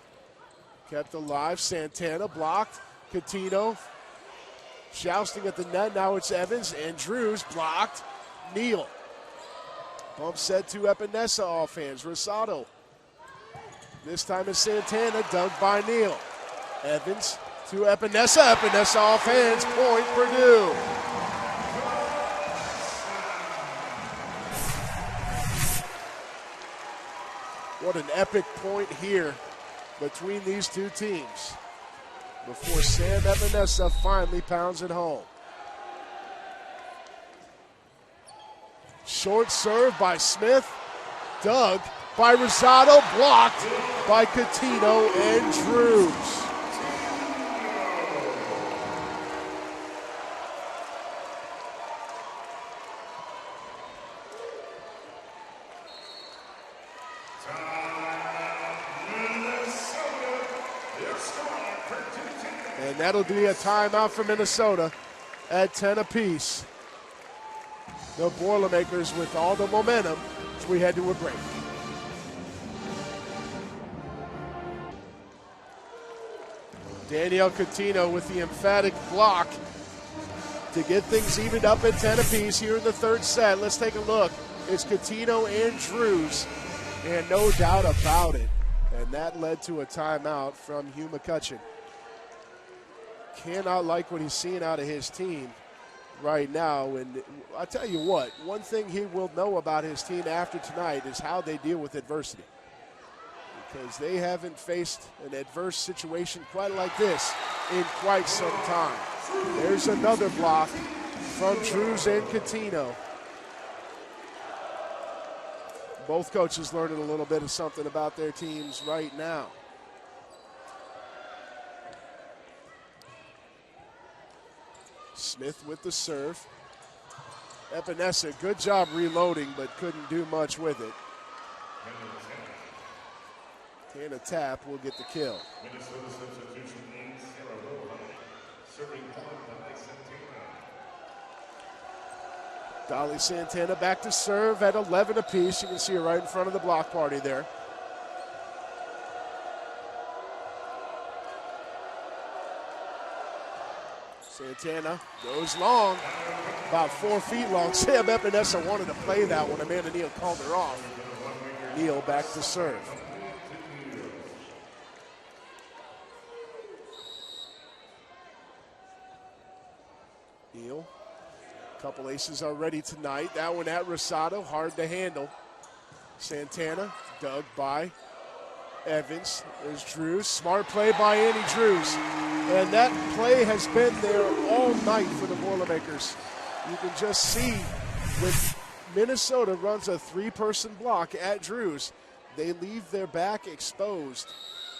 Kept alive. Santana blocked. Coutinho jousting at the net. Now it's Evans. And Drews blocked. Neal. Bump set to Epinesa offhands. Rosado. This time it's Santana. Dug by Neal. Evans to Epinesa. Epinesa offhands. Point Purdue. What an epic point here between these two teams before Sam Epinesa finally pounds it home. Short serve by Smith, dug by Rosado, blocked by Coutinho and Drews. And that'll be a timeout for Minnesota at 10 apiece. The Boilermakers with all the momentum as we head to a break. Danielle Coutinho with the emphatic block to get things evened up at 10 apiece here in the third set. Let's take a look. It's Coutinho and Drews, and no doubt about it. And that led to a timeout from Hugh McCutcheon. Cannot like what he's seeing out of his team right now. And I'll tell you what, one thing he will know about his team after tonight is how they deal with adversity. Because they haven't faced an adverse situation quite like this in quite some time. There's another block from Drews and Coutinho. Both coaches learning a little bit of something about their teams right now. Smith with the serve. Epinesa, good job reloading, but couldn't do much with it. Hannah Tapp will get the kill. Dolly Santana back to serve at 11 apiece. You can see her right in front of the block party there. Santana goes long, about 4 feet long. Sam Epinesa wanted to play that one. Amanda Neal called her off. Neal back to serve. Neal, a couple aces already tonight. That one at Rosado, hard to handle. Santana, dug by Evans. There's Drews. Smart play by Annie Drews. And that play has been there all night for the Boilermakers. You can just see when Minnesota runs a 3-person block at Drews, they leave their back exposed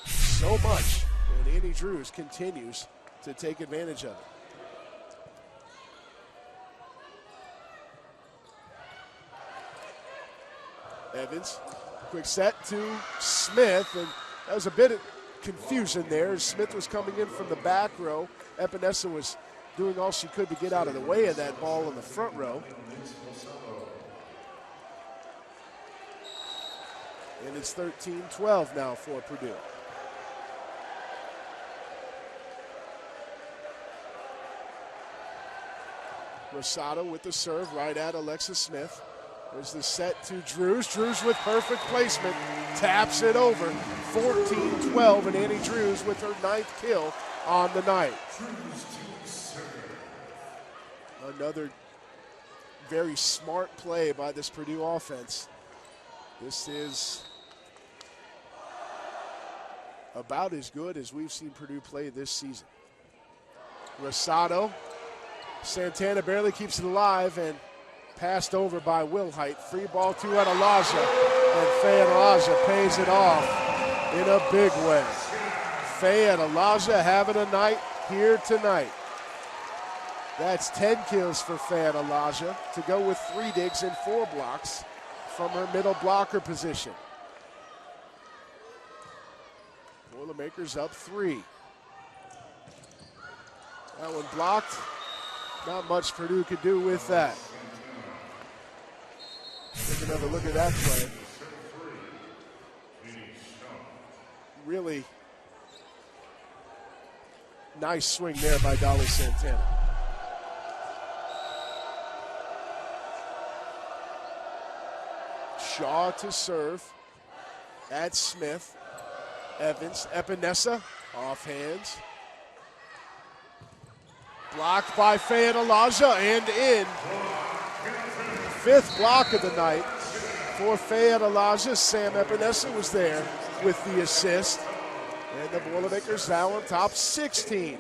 so much. And Annie Drews continues to take advantage of it. Evans, quick set to Smith, and that was a bit of confusion there. Smith was coming in from the back row. Epinesa was doing all she could to get out of the way of that ball in the front row. And it's 13-12 now for Purdue. Rosado with the serve right at Alexis Smith. There's the set to Drews. Drews with perfect placement. Taps it over. 14-12, and Annie Drews with her 9th kill on the night. Another very smart play by this Purdue offense. This is about as good as we've seen Purdue play this season. Rosado. Santana barely keeps it alive, and passed over by Wilhite. Free ball to Adelaja, and Faye Adelaja pays it off in a big way. Faye Adelaja having a night here tonight. That's 10 kills for Faye Adelaja to go with 3 digs and 4 blocks from her middle blocker position. Boilermakers up 3. That one blocked. Not much Purdue could do with that. Take another look at that play. Really nice swing there by Dolly Santana. Shaw to serve at Smith. Evans, Epinesa, off hands. Blocked by Faye Adelaja and in. 5th block of the night for Faye Adelaja. Sam Epinesa was there with the assist. And the Boilermakers now on top 16-13.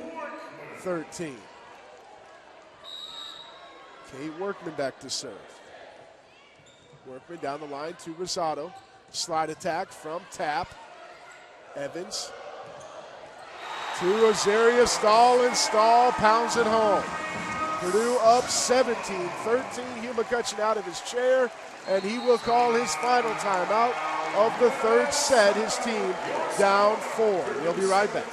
Kate Workman back to serve. Workman down the line to Rosado. Slide attack from Tap. Evans to Azaria Stahl, and Stahl pounds it home. Purdue up 17-13. Hugh McCutcheon out of his chair, and he will call his final timeout of the 3rd set. His team down 4. We'll be right back.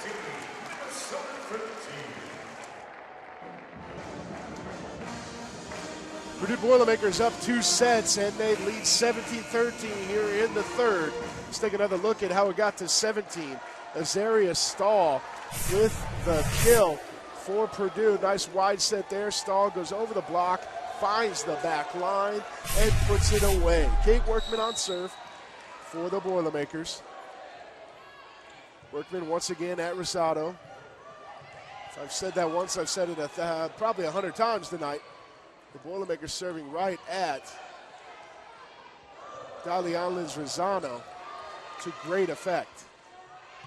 Purdue Boilermakers up 2 sets, and they lead 17-13 here in the 3rd. Let's take another look at how it got to 17. Azaria Stahl with the kill for Purdue. Nice wide set there. Stahl goes over the block, finds the back line, and puts it away. Kate Workman on serve for the Boilermakers. Workman once again at Rosado. If I've said that once, I've said it probably 100 times tonight. The Boilermakers serving right at Dalianlins Rosano to great effect.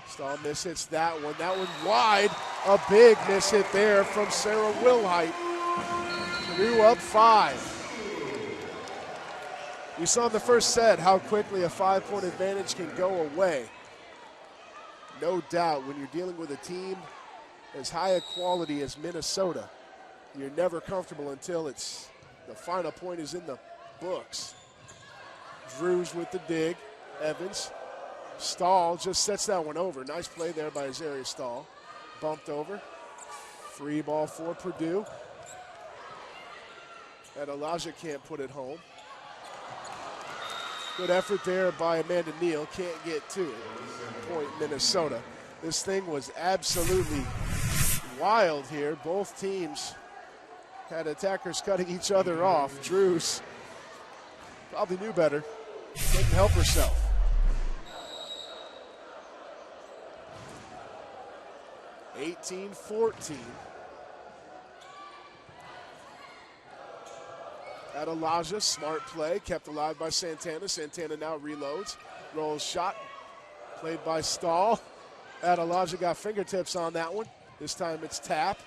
Stahl mishits that one. That one wide. A big miss hit there from Sarah Wilhite. Purdue up 5. We saw in the first set how quickly a 5-point advantage can go away. No doubt when you're dealing with a team as high a quality as Minnesota, you're never comfortable until it's the final point is in the books. Drews with the dig. Evans. Stahl just sets that one over. Nice play there by Azaria Stahl. Bumped over. Free ball for Purdue. And Elijah can't put it home. Good effort there by Amanda Neal. Can't get to it. Point Minnesota. This thing was absolutely wild here. Both teams had attackers cutting each other off. Drews probably knew better. Couldn't help herself. (18-14). Adelaja, smart play, kept alive by Santana. Santana now reloads, rolls shot, played by Stahl. Adelaja got fingertips on that one. This time it's tap.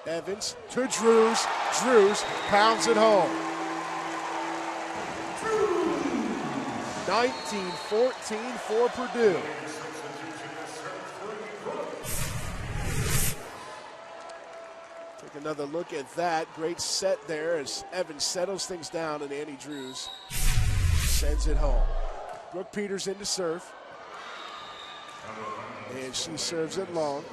Evans to Drews. Drews pounds it home. 19-14 for Purdue. Take another look at that. Great set there as Evans settles things down and Annie Drews sends it home. Brooke Peters in to serve. And she serves it long.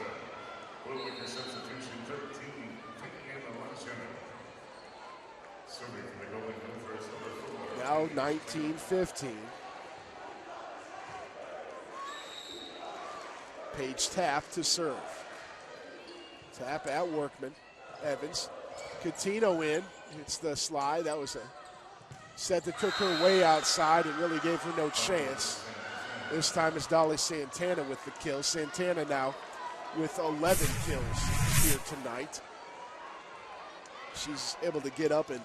Now 19-15. Paige Tapp to serve. Tapp at Workman. Evans. Coutinho in. Hits the slide. That was a set that took her way outside and really gave her no chance. This time it's Dolly Santana with the kill. Santana now with 11 kills here tonight. She's able to get up and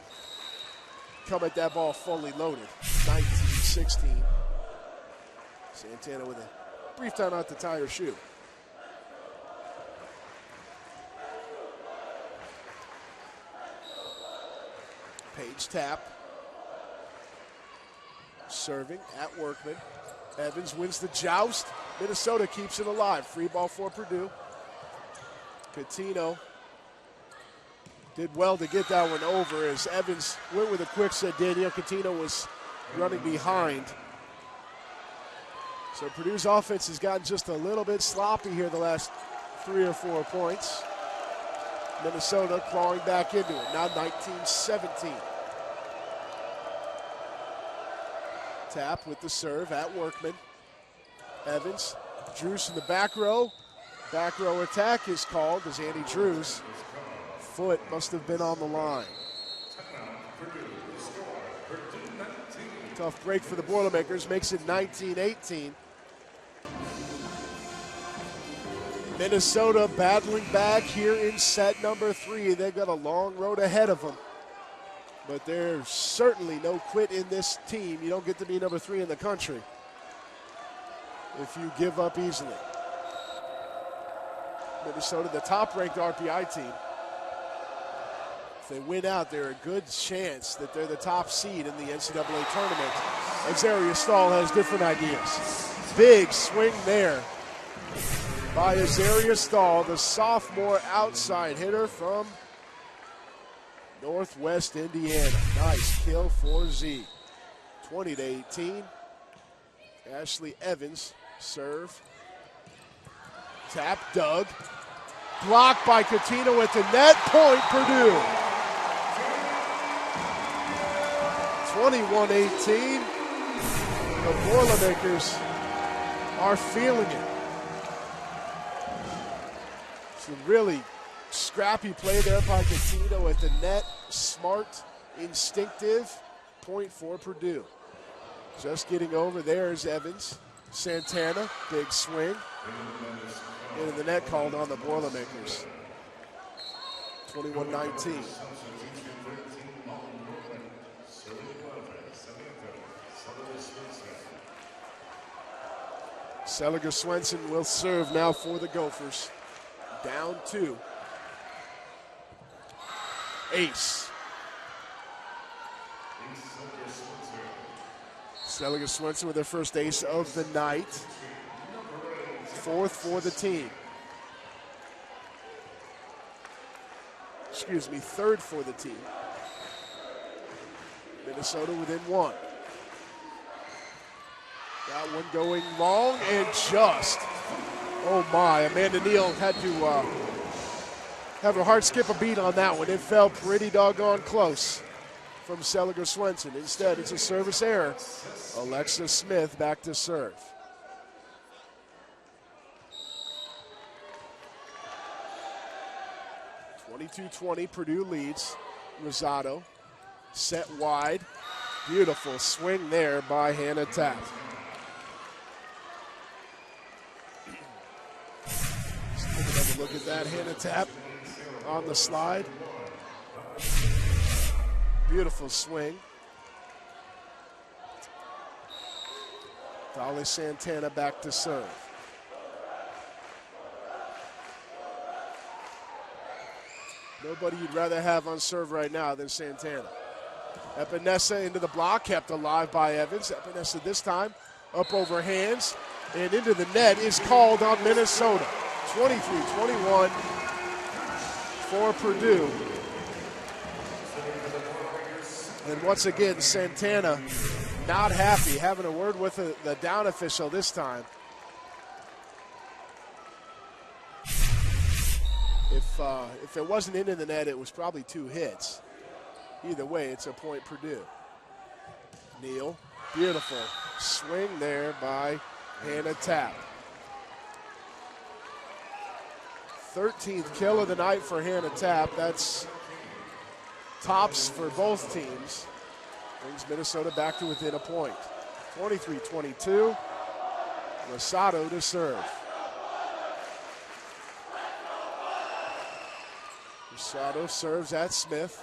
come at that ball fully loaded. 19-16. Santana with a brief time out to tie her shoe. Paige Tapp. Serving at Workman. Evans wins the joust. Minnesota keeps it alive. Free ball for Purdue. Coutinho did well to get that one over as Evans went with a quick set. Danielle Coutinho was running behind. So Purdue's offense has gotten just a little bit sloppy here the last 3 or 4 points. Minnesota clawing back into it. Now 19-17. Tapp with the serve at Workman. Evans. Drews in the back row. Back row attack is called as Annie Drews' foot must have been on the line. Tough break for the Boilermakers. Makes it 19-18. Minnesota battling back here in set number 3. They've got a long road ahead of them. But there's certainly no quit in this team. You don't get to be number 3 in the country if you give up easily. Minnesota, the top-ranked RPI team. If they win out, they're a good chance that they're the top seed in the NCAA tournament. Azaria Stahl has different ideas. Big swing there by Azaria Stahl, the sophomore outside hitter from Northwest Indiana. Nice kill for Z. 20-18. Ashley Evans, serve. Tap, dug. Blocked by Coutinho at the net. Point, Purdue. 21-18. The Boilermakers are feeling it. Some really scrappy play there by Coutinho at the net. Smart, instinctive. Point for Purdue. Just getting over there is Evans. Santana, big swing. And the net called on the Boilermakers. 21-19. Seliger Swenson will serve now for the Gophers. Down 2. Ace. Seliger Swenson with their first ace of the night. 4th for the team. Excuse me, 3rd for the team. Minnesota within 1. That one going long and just. Oh my, Amanda Neal had to have her heart skip a beat on that one. It fell pretty doggone close from Seliger Swenson. Instead, it's a service error. Alexa Smith back to serve. 22-20, Purdue leads. Rosado set wide. Beautiful swing there by Hannah Tapp. Have a look at that. Hannah Tapp on the slide. Beautiful swing. Dolly Santana back to serve. Nobody you'd rather have on serve right now than Santana. Epinesa into the block, kept alive by Evans. Epinesa this time up over hands and into the net is called on Minnesota. 23-21 for Purdue. And once again, Santana not happy, having a word with the down official this time. If it wasn't into the net, it was probably 2 hits. Either way, it's a point Purdue. Neal, beautiful swing there by Hannah Tapp. 13th kill of the night for Hannah Tapp. That's tops for both teams. Brings Minnesota back to within a point. 23-22. Rosado to serve. Rosado serves at Smith.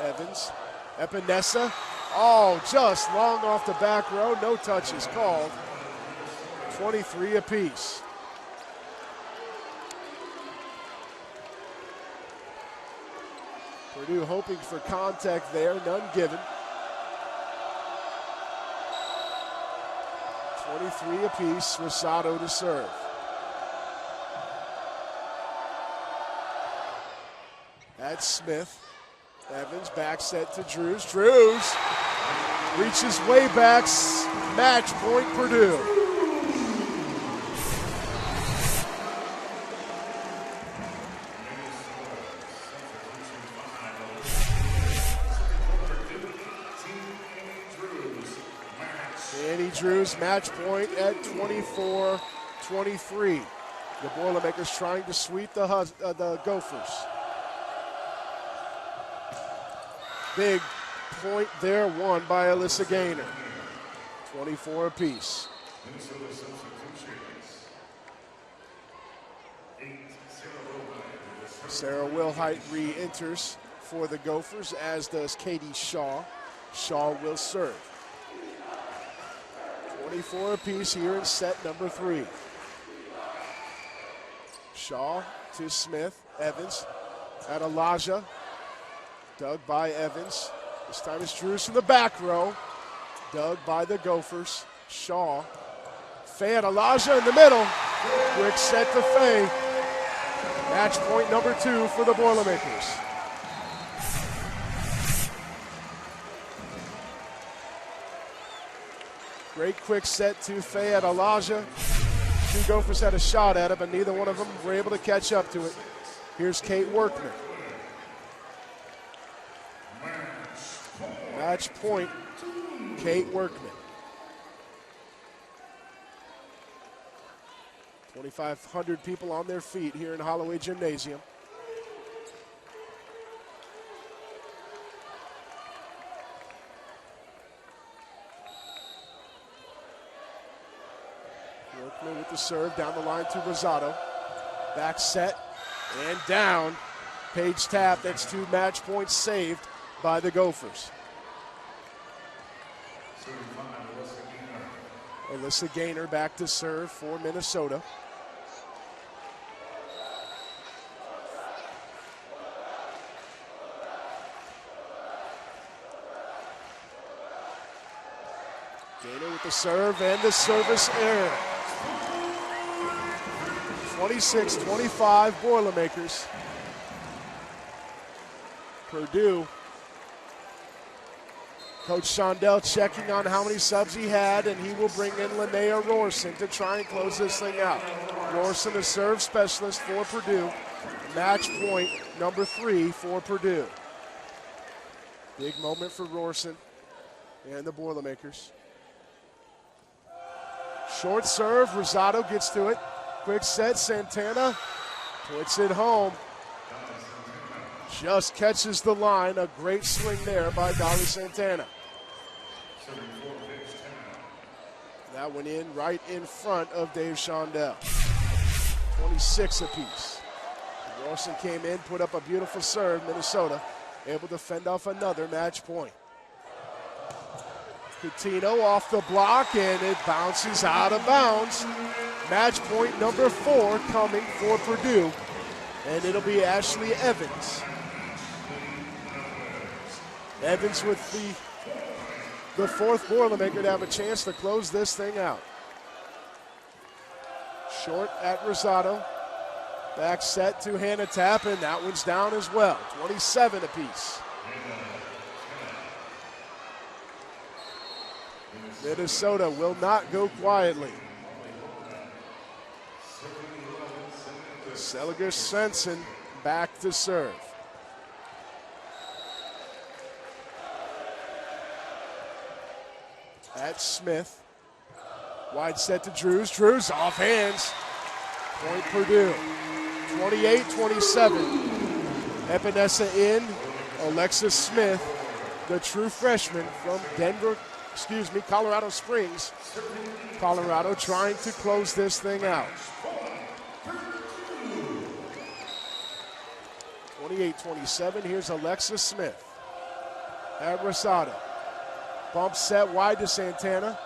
Evans. Epinesa. Oh, just long off the back row. No touches called. 23 apiece. Purdue hoping for contact there. None given. 23 apiece. Rosado to serve. That's Smith. Evans back set to Drews. Drews reaches way back. Match point Purdue. Annie Drews match point at 24-23. The Boilermakers trying to sweep the Gophers. Big point there, won by Alyssa Gaynor. 24 apiece. Sarah Wilhite re-enters for the Gophers, as does Katie Shaw. Shaw will serve. 24 apiece here in set number 3. Shaw to Smith. Evans at Elijah. Dug by Evans. This time it's Drews from the back row. Dug by the Gophers. Shaw. Faye at Elijah in the middle. Quick set to Faye. Match point number 2 for the Boilermakers. Great quick set to Faye at Elijah. 2 Gophers had a shot at it, but neither one of them were able to catch up to it. Here's Kate Workman. Match point, Kate Workman. 2,500 people on their feet here in Holloway Gymnasium. Workman with the serve, down the line to Rosado. Back set and down. Paige Tapp, that's 2 match points saved by the Gophers. Alyssa Gaynor back to serve for Minnesota. Gaynor with the serve and the service error. 26-25 Boilermakers. Purdue. Coach Shondell checking on how many subs he had, and he will bring in Linnea Roarson to try and close this thing out. Roarson, the serve specialist for Purdue. Match point number 3 for Purdue. Big moment for Roarson and the Boilermakers. Short serve, Rosado gets to it. Quick set, Santana puts it home. Just catches the line. A great swing there by Dolly Santana. That went in right in front of Dave Shondell. 26 apiece. Rawson came in, put up a beautiful serve. Minnesota able to fend off another match point. Coutinho off the block, and it bounces out of bounds. Match point number 4 coming for Purdue, and it'll be Ashley Evans. Evans with the fourth Boilermaker to have a chance to close this thing out. Short at Rosado. Back set to Hannah Tapp, and that one's down as well. 27 apiece. Minnesota will not go quietly. Seliger Svensson back to serve. At Smith. Wide set to Drews. Drews off hands. Point Purdue. 28-27. Epinesa in. Alexis Smith, the true freshman from Colorado Springs. Colorado trying to close this thing out. 28-27. Here's Alexis Smith at Rosado. Bump set wide to Santana.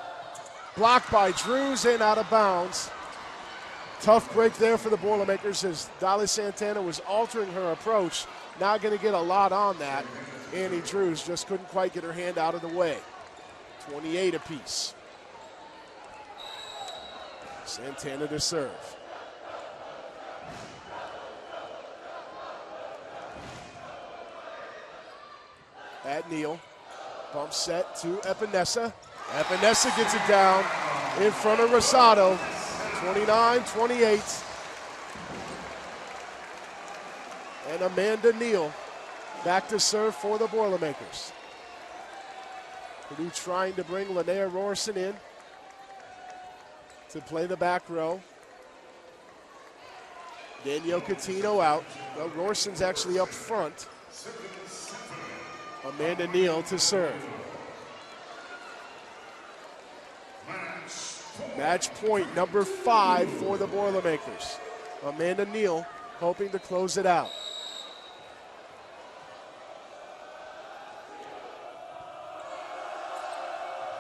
Blocked by Drews and out of bounds. Tough break there for the Boilermakers as Dolly Santana was altering her approach. Not going to get a lot on that. Annie Drews just couldn't quite get her hand out of the way. 28 apiece. Santana to serve. At Neal. Bump set to Epinesa. Epinesa gets it down in front of Rosado. 29-28. And Amanda Neal back to serve for the Boilermakers. Purdue trying to bring Linnea Roberson in to play the back row. Danielle Coutinho out. Well, Roberson's actually up front. Amanda Neal to serve. Match point number 5 for the Boilermakers. Amanda Neal hoping to close it out.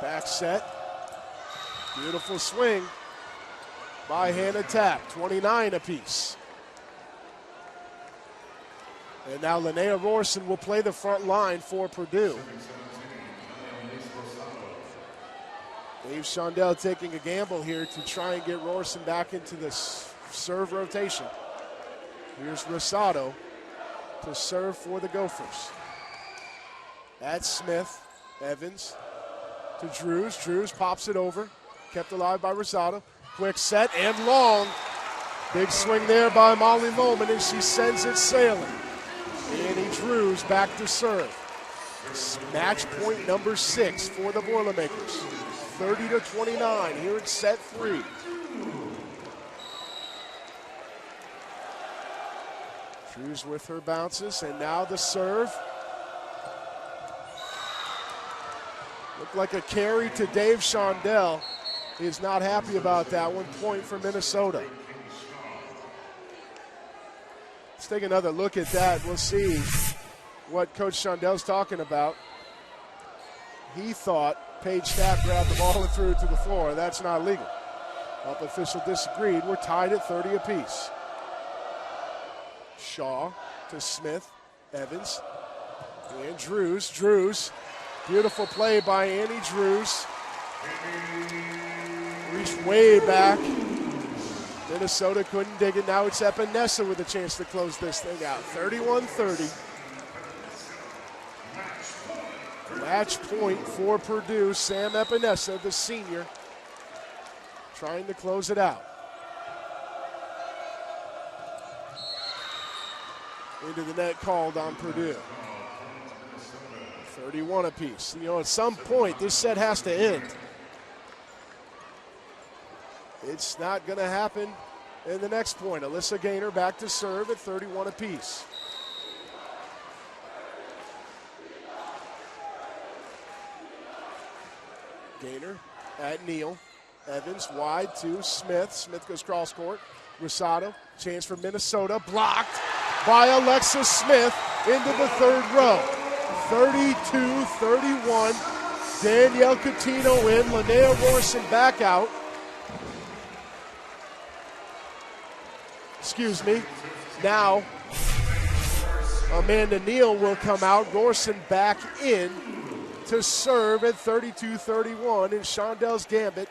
Back set. Beautiful swing by Hannah Tapp. 29 apiece. And now Linnea Roberson will play the front line for Purdue. Dave Shondell taking a gamble here to try and get Roberson back into the serve rotation. Here's Rosado to serve for the Gophers. At Smith, Evans to Drews. Drews pops it over. Kept alive by Rosado. Quick set and long. Big swing there by Molly Lohman, and she sends it sailing. Annie Drews back to serve. Match point number 6 for the Boilermakers. 30-29 here in set 3. Drews with her bounces, and now the serve. Looked like a carry to Dave Shondell. He is not happy about that one. Point for Minnesota. Let's take another look at that. We'll see what Coach Shondell's talking about. He thought Paige Tapp grabbed the ball and threw it to the floor. That's not legal. Up official disagreed. We're tied at 30 apiece. Shaw to Smith, Evans, and Drews. Drews, beautiful play by Annie Drews. Reached way back. Minnesota couldn't dig it. Now it's Epinesa with a chance to close this thing out. 31-30. Match point for Purdue. Sam Epinesa, the senior, trying to close it out. Into the net called on Purdue. 31 apiece. You know, at some point, this set has to end. It's not going to happen in the next point. Alyssa Gaynor back to serve at 31 apiece. Gaynor at Neal. Evans wide to Smith. Smith goes cross court. Rosado, chance for Minnesota, blocked by Alexis Smith into the third row. 32-31. Danielle Coutinho in. Linnea Rorson back out. Excuse me. Now, Amanda Neal will come out. Rorson back in to serve at 32-31. And Shondell's gambit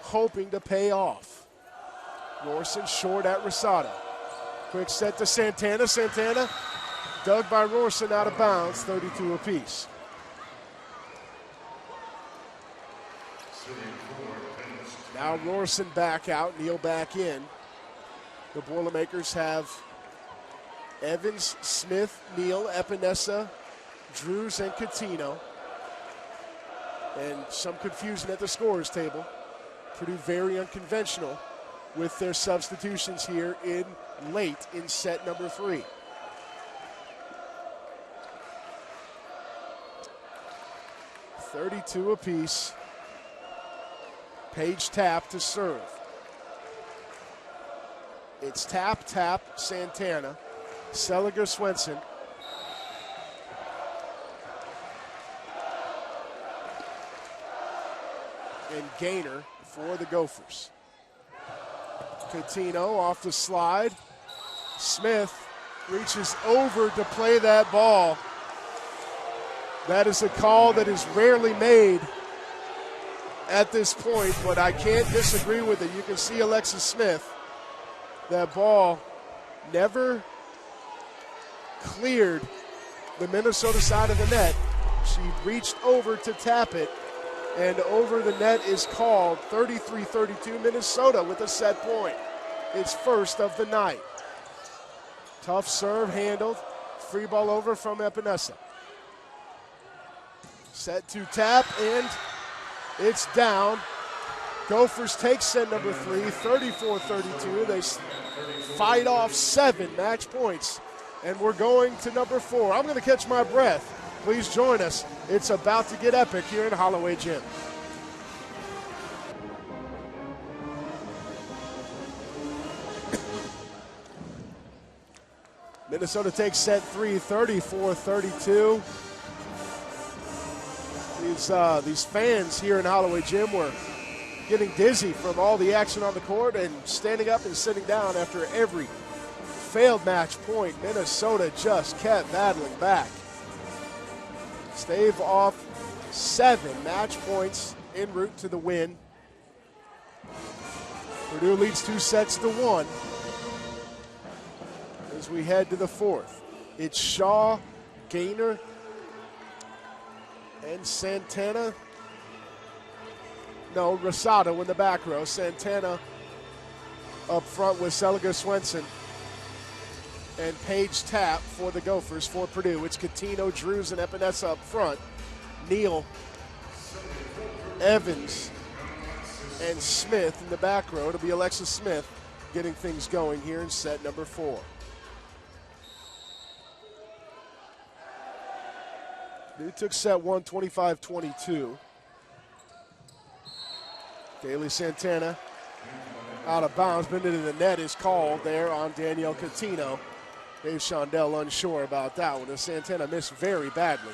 hoping to pay off. Rorson short at Rosado. Quick set to Santana. Santana dug by Rorson out of bounds, 32 apiece. Now Rorson back out, Neal back in. The Boilermakers have Evans, Smith, Neal, Epinesa, Drews, and Coutinho. And some confusion at the scorers table. Purdue very unconventional with their substitutions here late in set number 3. $32 apiece. Page tap to serve. It's tap, tap, Santana. Seliger, Swenson. And Gaynor for the Gophers. Coutinho off the slide. Smith reaches over to play that ball. That is a call that is rarely made at this point, but I can't disagree with it. You can see Alexis Smith. That ball never cleared the Minnesota side of the net. She reached over to tap it, and over the net is called. 33-32 Minnesota with a set point. It's first of the night. Tough serve handled. Free ball over from Epinesa. Set to tap, and it's down. Gophers take set number 3, 34-32. They fight off 7 match points, and we're going to number 4. I'm going to catch my breath. Please join us. It's about to get epic here in Holloway Gym. Minnesota takes set 3, 34-32. These fans here in Holloway Gym were getting dizzy from all the action on the court and standing up and sitting down after every failed match point. Minnesota just kept battling back. Stave off 7 match points en route to the win. Purdue leads 2-1 as we head to the 4th. It's Shaw, Gaynor, and Santana. No, Rosado in the back row. Santana up front with Seliger, Swenson, and Page Tapp for the Gophers for Purdue. It's Coutinho, Drews, and Epinesa up front. Neal, Evans, and Smith in the back row. It'll be Alexis Smith getting things going here in set number 4. Purdue took set 1, 25-22. Daly Santana out of bounds, but into the net is called there on Danielle Coutinho. Dave Shondell unsure about that one, as Santana missed very badly.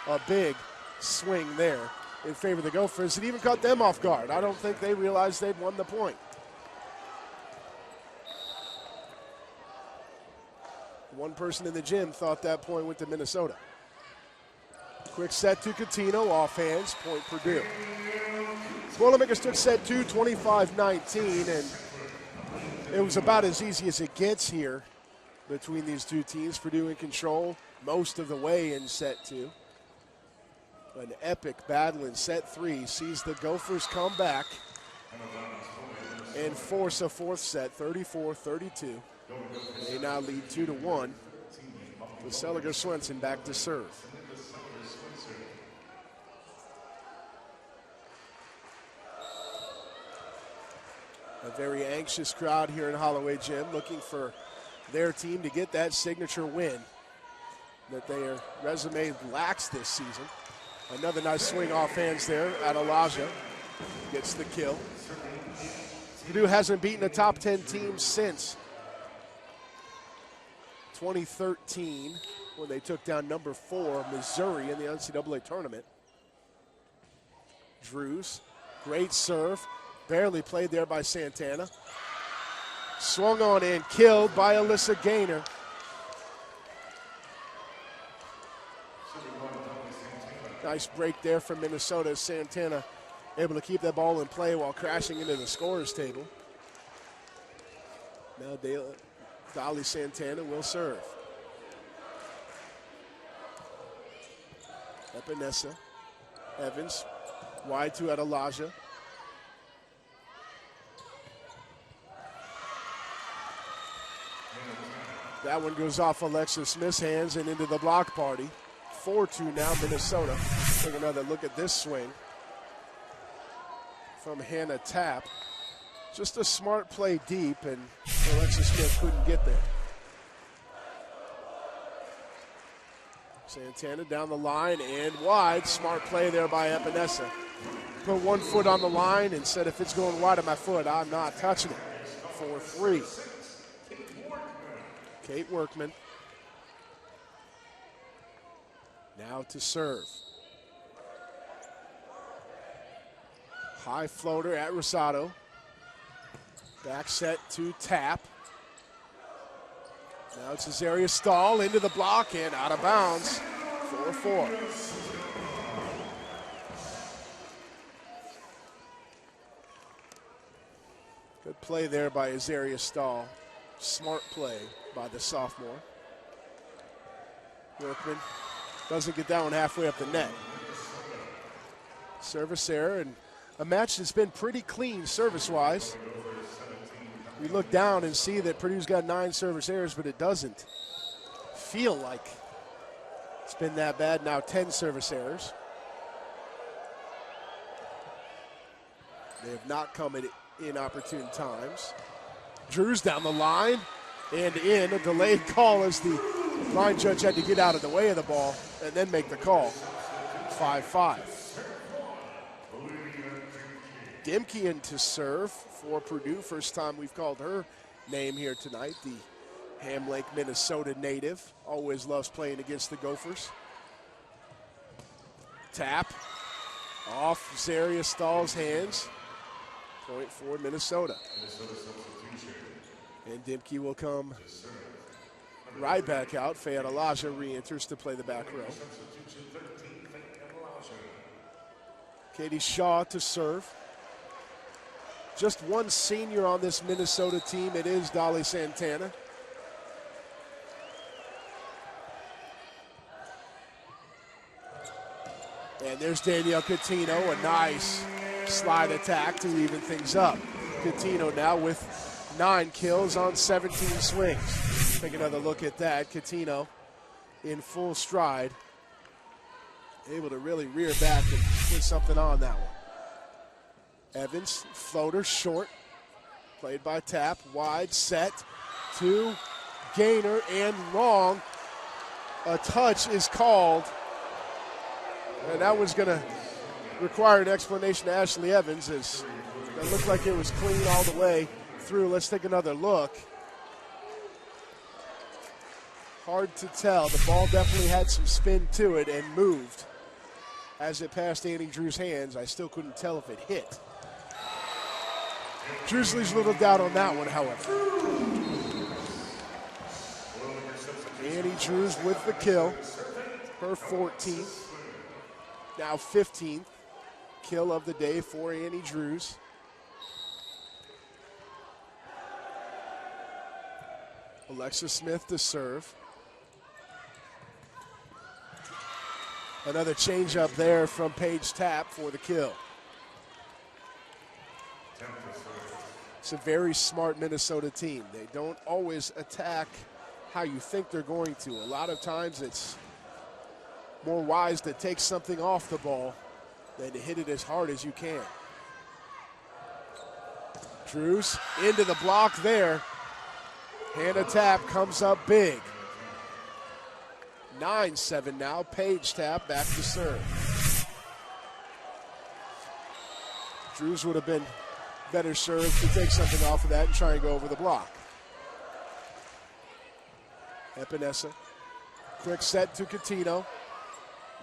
A big swing there in favor of the Gophers. It even caught them off guard. I don't think they realized they'd won the point. One person in the gym thought that point went to Minnesota. Quick set to Coutinho, off hands, point Purdue. Boilermakers took set 2, 25-19, and it was about as easy as it gets here between these two teams. Purdue in control most of the way in set 2. An epic battle in set 3 sees the Gophers come back and force a 4th set, 34-32. They now lead 2-1 with Seliger Swenson back to serve. A very anxious crowd here in Holloway Gym looking for their team to get that signature win that their resume lacks this season. Another nice swing off hands there at Elijah. gets the kill. Purdue hasn't beaten a top 10 team since 2013 when they took down number 4 Missouri in the NCAA tournament. Drews, great serve, barely played there by Santana. Swung on and killed by Alyssa Gaynor. Nice break there from Minnesota. Santana able to keep that ball in play while crashing into the scorer's table. Now Dolly Santana will serve. Epinesa, Evans, wide to Adelaja. That one goes off Alexis Smith's hands and into the block party. 4-2 now, Minnesota. Take another look at this swing from Hannah Tapp. Just a smart play deep, and Alexis Smith couldn't get there. Santana down the line and wide. Smart play there by Epinesa. Put 1 foot on the line and said, if it's going wide of my foot, I'm not touching it. 4-3. Kate Workman. Now to serve. High floater at Rosado. Back set to Tapp. Now it's Azaria Stahl into the block and out of bounds. 4-4. Good play there by Azaria Stahl. Smart play by the sophomore. Workman doesn't get that one halfway up the net. Service error, and a match that's been pretty clean service-wise. We look down and see that Purdue's got 9 service errors, but it doesn't feel like it's been that bad. Now 10 service errors. They have not come at inopportune times. Drews down the line and in. A delayed call as the line judge had to get out of the way of the ball and then make the call. 5-5. Dimkian to serve for Purdue. First time we've called her name here tonight. The Ham Lake, Minnesota native. Always loves playing against the Gophers. Tapp off Zaria Stahl's hands. Point for Minnesota. And Dimke will come right back out. Faye Adelaja re-enters to play the back row. Katie Shaw to serve. Just one senior on this Minnesota team. It is Dolly Santana. And there's Danielle Coutinho, a nice slide attack to even things up. Coutinho now with 9 kills on 17 swings. Take another look at that. Coutinho in full stride. Able to really rear back and put something on that one. Evans, floater short. Played by Tapp, wide, set to Gaynor and long. A touch is called. And that was going to require an explanation to Ashley Evans, as it looked like it was clean all the way through. Let's take another look. Hard to tell. The ball definitely had some spin to it and moved as it passed Annie Drew's hands. I still couldn't tell if it hit. Drews leaves a little doubt on that one, however. Annie Drews with the kill. Her 14th. Now 15th kill of the day for Annie Drews. Alexis Smith to serve. Another changeup there from Paige Tapp for the kill. It's a very smart Minnesota team. They don't always attack how you think they're going to. A lot of times it's more wise to take something off the ball than to hit it as hard as you can. Drews into the block there. Hannah Tapp comes up big. 9-7 now. Paige Tapp back to serve. Drews would have been better served to take something off of that and try and go over the block. Epinesa. Quick set to Coutinho.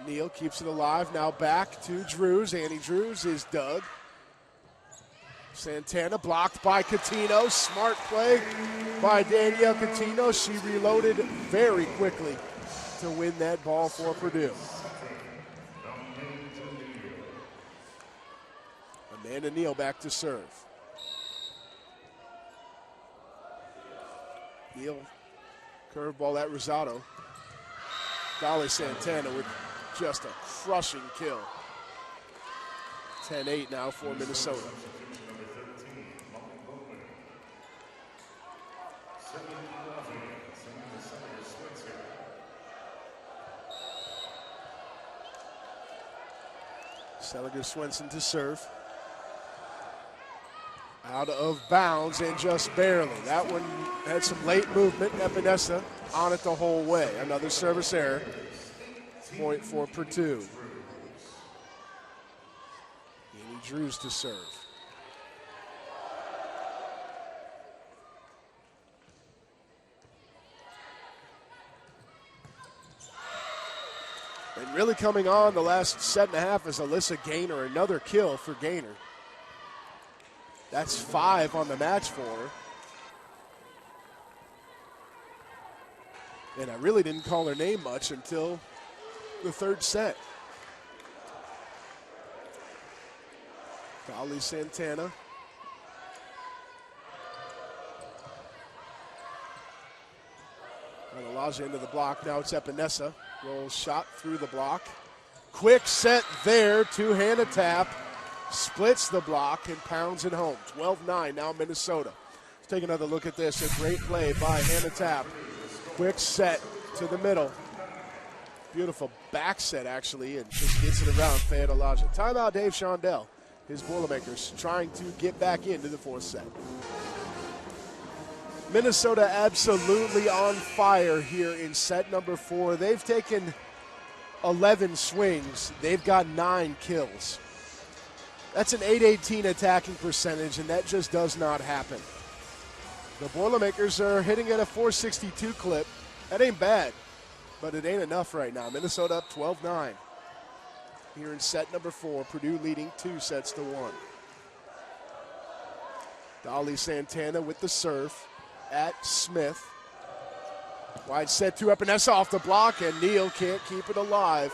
Neal keeps it alive. Now back to Drews. Annie Drews is dug. Santana blocked by Coutinho. Smart play by Danielle Coutinho. She reloaded very quickly to win that ball for Purdue. Amanda Neal back to serve. Neal, curveball at Rosado. Dolly Santana with just a crushing kill. 10-8 now for Minnesota. Seliger Swenson to serve. Out of bounds and just barely. That one had some late movement. Epinesa on it the whole way. Another service error. Point for Purdue. Annie Drews to serve. And really coming on the last set and a half is Alyssa Gaynor. Another kill for Gaynor. That's 5 on the match for her. And I really didn't call her name much until the third set. Dolly Santana. And Elijah into the block. Now it's Epinesa. Rolls shot through the block. Quick set there to Hannah Tapp. Splits the block and pounds it home. 12-9 now Minnesota. Let's take another look at this. A great play by Hannah Tapp. Quick set to the middle. Beautiful back set actually, and just gets it around Fayette Elijah. Timeout Dave Shondell. His Boilermakers trying to get back into the fourth set. Minnesota absolutely on fire here in set number 4. They've taken 11 swings. They've got 9 kills. That's an .818 attacking percentage, and that just does not happen. The Boilermakers are hitting at a .462 clip. That ain't bad, but it ain't enough right now. Minnesota up 12-9 here in set number 4. Purdue leading 2-1. Dolly Santana with the serve at Smith. Wide set to Epinesa off the block, and Neal can't keep it alive.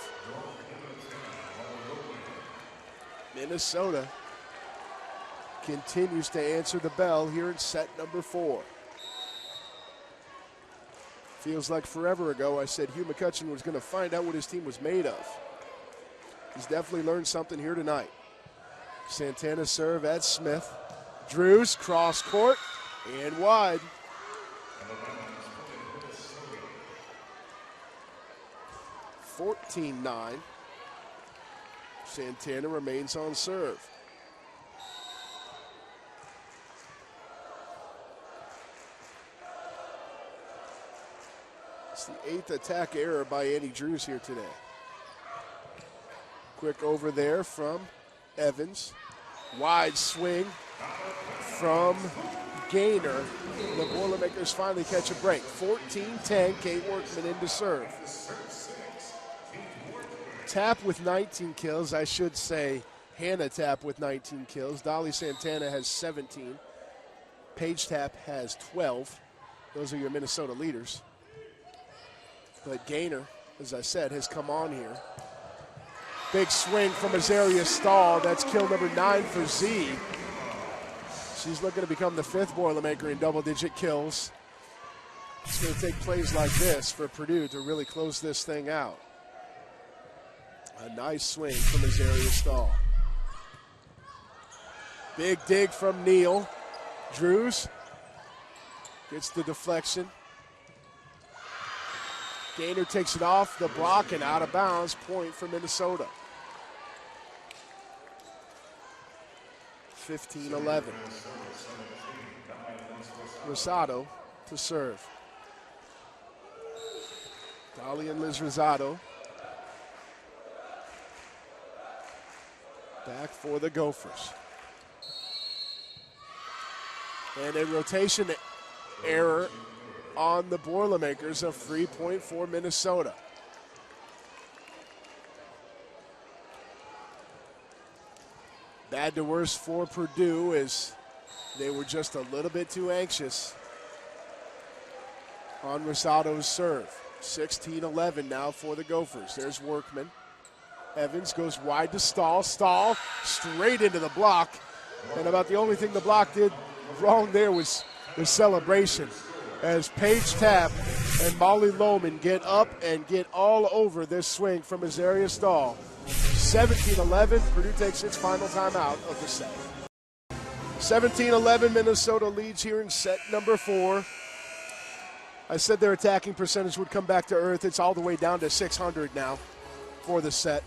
Minnesota continues to answer the bell here in set number 4. Feels like forever ago I said Hugh McCutcheon was going to find out what his team was made of. He's definitely learned something here tonight. Santana serve at Smith. Drews cross court and wide. (14-9). Santana remains on serve. It's the 8th attack error by Annie Drews here today. Quick over there from Evans. Wide swing from Gaynor. The Boilermakers finally catch a break. 14-10, Kate Workman in to serve. Tapp with 19 kills. I should say Hannah Tapp with 19 kills. Dolly Santana has 17. Paige Tapp has 12. Those are your Minnesota leaders. But Gaynor, as I said, has come on here. Big swing from Azaria Stahl. That's kill number 9 for Z. She's looking to become the 5th Boilermaker in double-digit kills. It's going to take plays like this for Purdue to really close this thing out. A nice swing from Azaria Stahl. Big dig from Neal. Drews gets the deflection. Gaynor takes it off the block and out of bounds. Point for Minnesota. 15-11. Rosado to serve. Dolly and Liz Rosado. Back for the Gophers. And a rotation error on the Boilermakers, a free point for Minnesota. Bad to worse for Purdue as they were just a little bit too anxious on Rosado's serve. 16-11 now for the Gophers. There's Workman. Evans goes wide to Stahl. Stahl straight into the block. And about the only thing the block did wrong there was the celebration, as Paige Tapp and Molly Lohman get up and get all over this swing from Azaria Stahl. 17-11, Purdue takes its final timeout of the set. 17-11, Minnesota leads here in set number 4. I said their attacking percentage would come back to earth. It's all the way down to 600 now for the set.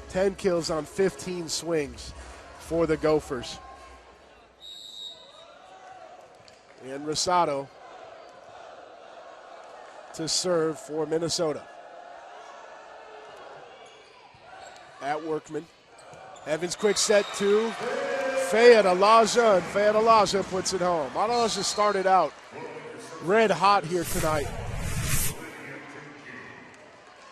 10 kills on 15 swings for the Gophers. And Rosado to serve for Minnesota. At Workman. Evans quick set to Fayette Alaja, and Fayette Alaja puts it home. Alaja started out red hot here tonight.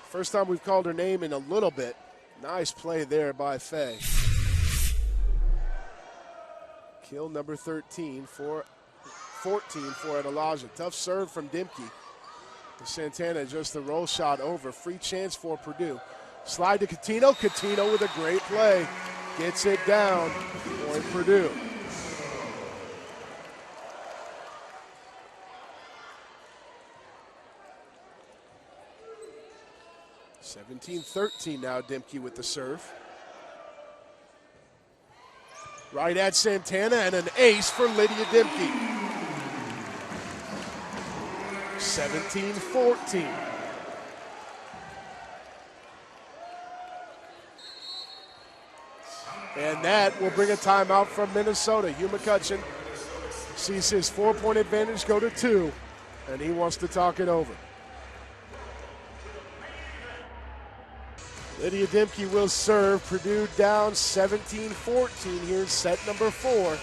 First time we've called her name in a little bit. Nice play there by Faye. Kill number 14 for Adelaja. Tough serve from Dimke. Santana just the roll shot over. Free chance for Purdue. Slide to Coutinho. Coutinho with a great play. Gets it down for Purdue. (17-13) now. Dimke with the serve. Right at Santana, and an ace for Lydia Dimke. 17-14. And that will bring a timeout from Minnesota. Hugh McCutcheon sees his 4-point advantage go to 2, and he wants to talk it over. Lydia Dimke will serve. Purdue down 17-14 here in set number 4.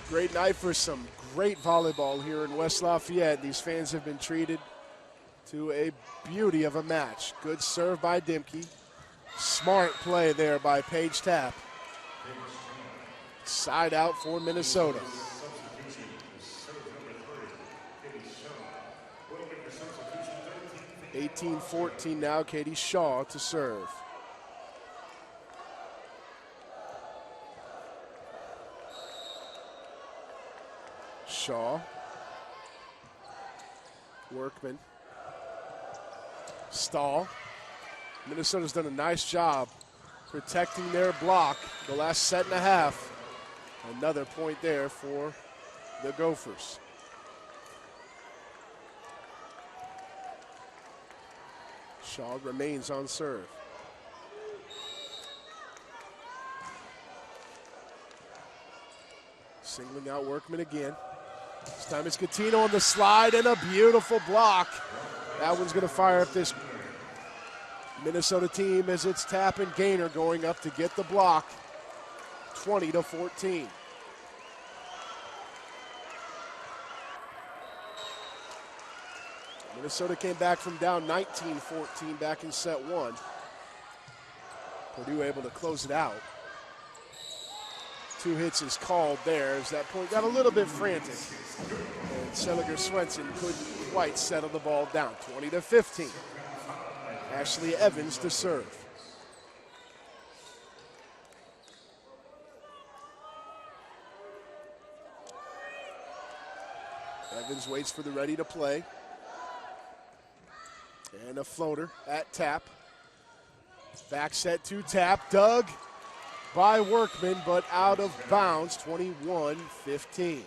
Great night for some great volleyball here in West Lafayette. These fans have been treated to a beauty of a match. Good serve by Dimke. Smart play there by Paige Tapp. Side out for Minnesota. (18-14) now. Katie Shaw to serve. Shaw. Workman. Stahl. Minnesota's done a nice job protecting their block the last set and a half. Another point there for the Gophers. Shaw remains on serve. Singling out Workman again. This time it's Coutinho on the slide, and a beautiful block. That one's going to fire up this Minnesota team as it's Tapp and Gaynor going up to get the block. 20-14. Minnesota came back from down 19-14 back in set 1. Purdue able to close it out. 2 hits is called there as that point got a little bit frantic. And Seliger Swenson couldn't quite settle the ball down. 20-15. Ashley Evans to serve. Evans waits for the ready to play. And a floater at Tapp. Back set to Tapp. Dug by Workman, but out of bounds. 21-15.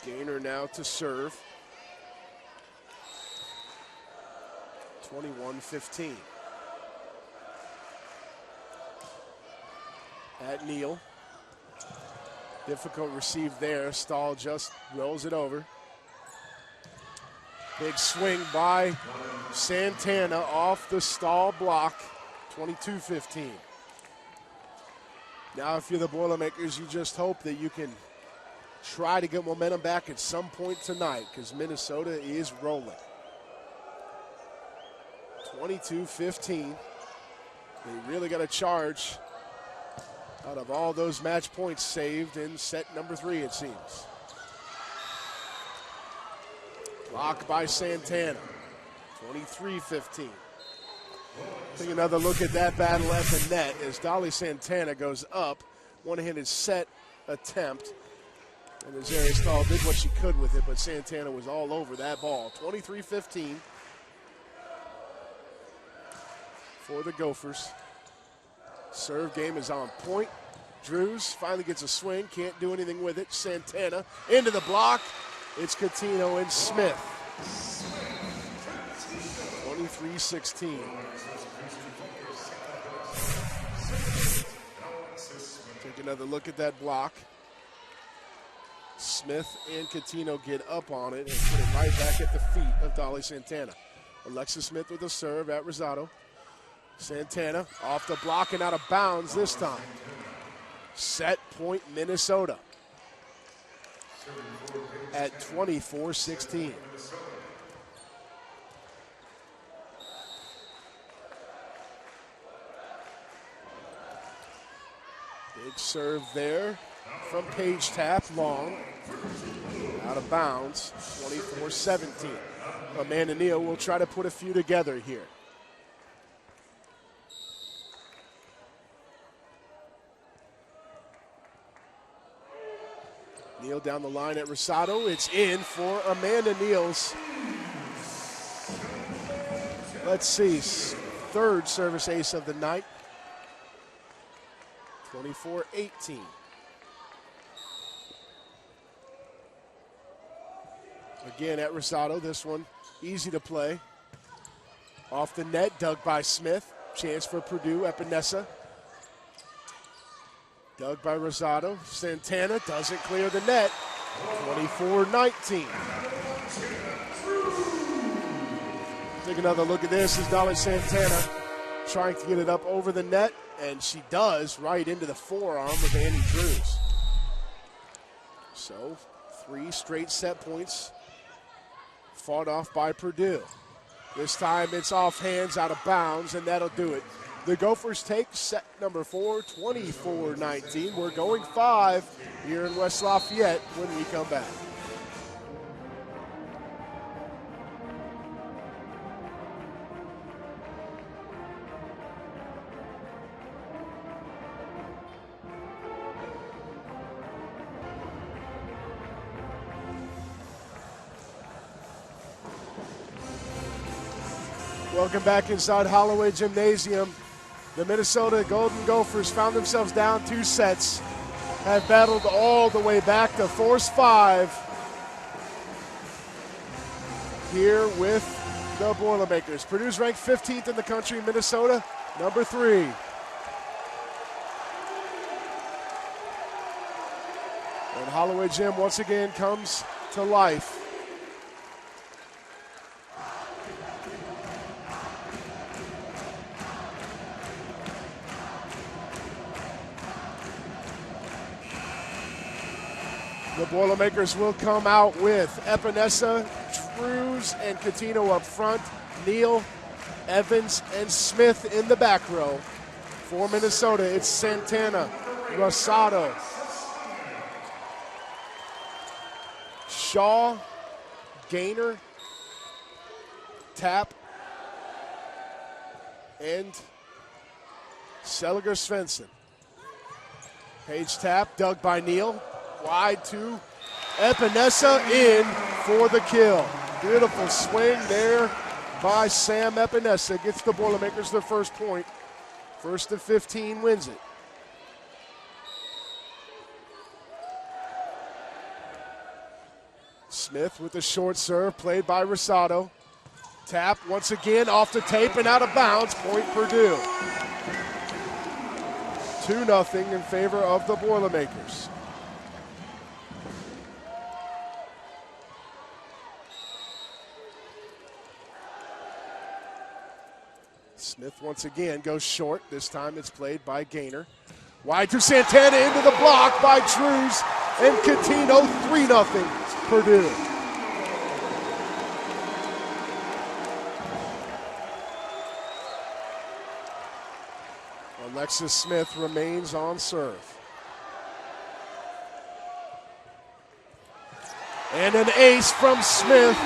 Gaynor now to serve. 21-15. At Neal. Difficult receive there. Stahl just rolls it over. Big swing by Santana off the stall block, 22-15. Now if you're the Boilermakers, you just hope that you can try to get momentum back at some point tonight because Minnesota is rolling. 22-15. They really got a charge out of all those match points saved in set number 3, it seems. Blocked by Santana, 23-15. Take another look at that battle at the net as Dolly Santana goes up. One-handed set attempt. And as Aristotle did what she could with it, but Santana was all over that ball. 23-15 for the Gophers. Serve game is on point. Drews finally gets a swing, can't do anything with it. Santana into the block. It's Coutinho and Smith. 23-16. Take another look at that block. Smith and Coutinho get up on it and put it right back at the feet of Dolly Santana. Alexis Smith with a serve at Rosado. Santana off the block and out of bounds this time. Set point Minnesota at 24-16. Big serve there from Paige Tapp, long, out of bounds, 24-17. Amanda Neal will try to put a few together here. Neal down the line at Rosado. It's in for Amanda Neal's, let's see, third service ace of the night. 24-18. Again at Rosado, this one easy to play. Off the net, dug by Smith. Chance for Purdue, Epinesa. Dug by Rosado. Santana doesn't clear the net. 24-19. Take another look at this as Dolly Santana trying to get it up over the net, and she does right into the forearm of Annie Drews. So 3 straight set points fought off by Purdue. This time it's off hands, out of bounds, and that'll do it. The Gophers take set number 4, 24-19. We're going 5 here in West Lafayette when we come back. Welcome back inside Holloway Gymnasium. The Minnesota Golden Gophers found themselves down 2 sets, have battled all the way back to force 5 here with the Boilermakers. Purdue's ranked 15th in the country, Minnesota number 3. And Holloway Gym once again comes to life. The Boilermakers will come out with Epinesa, Drews, and Coutinho up front. Neal, Evans, and Smith in the back row. For Minnesota, it's Santana, Rosado, Shaw, Gaynor, Tapp, and Seliger Svensson. Paige Tapp, dug by Neal. Wide to Epinesa, in for the kill. Beautiful swing there by Sam Epinesa. Gets the Boilermakers their first point. First of 15 wins it. Smith with the short serve, played by Rosado. Tapp once again off the tape and out of bounds. Point Purdue. 2-0 in favor of the Boilermakers. Smith once again goes short. This time it's played by Gaynor. Wide to Santana, into the block by Drews and Catino, 3-0 Purdue. Alexis Smith remains on serve. And an ace from Smith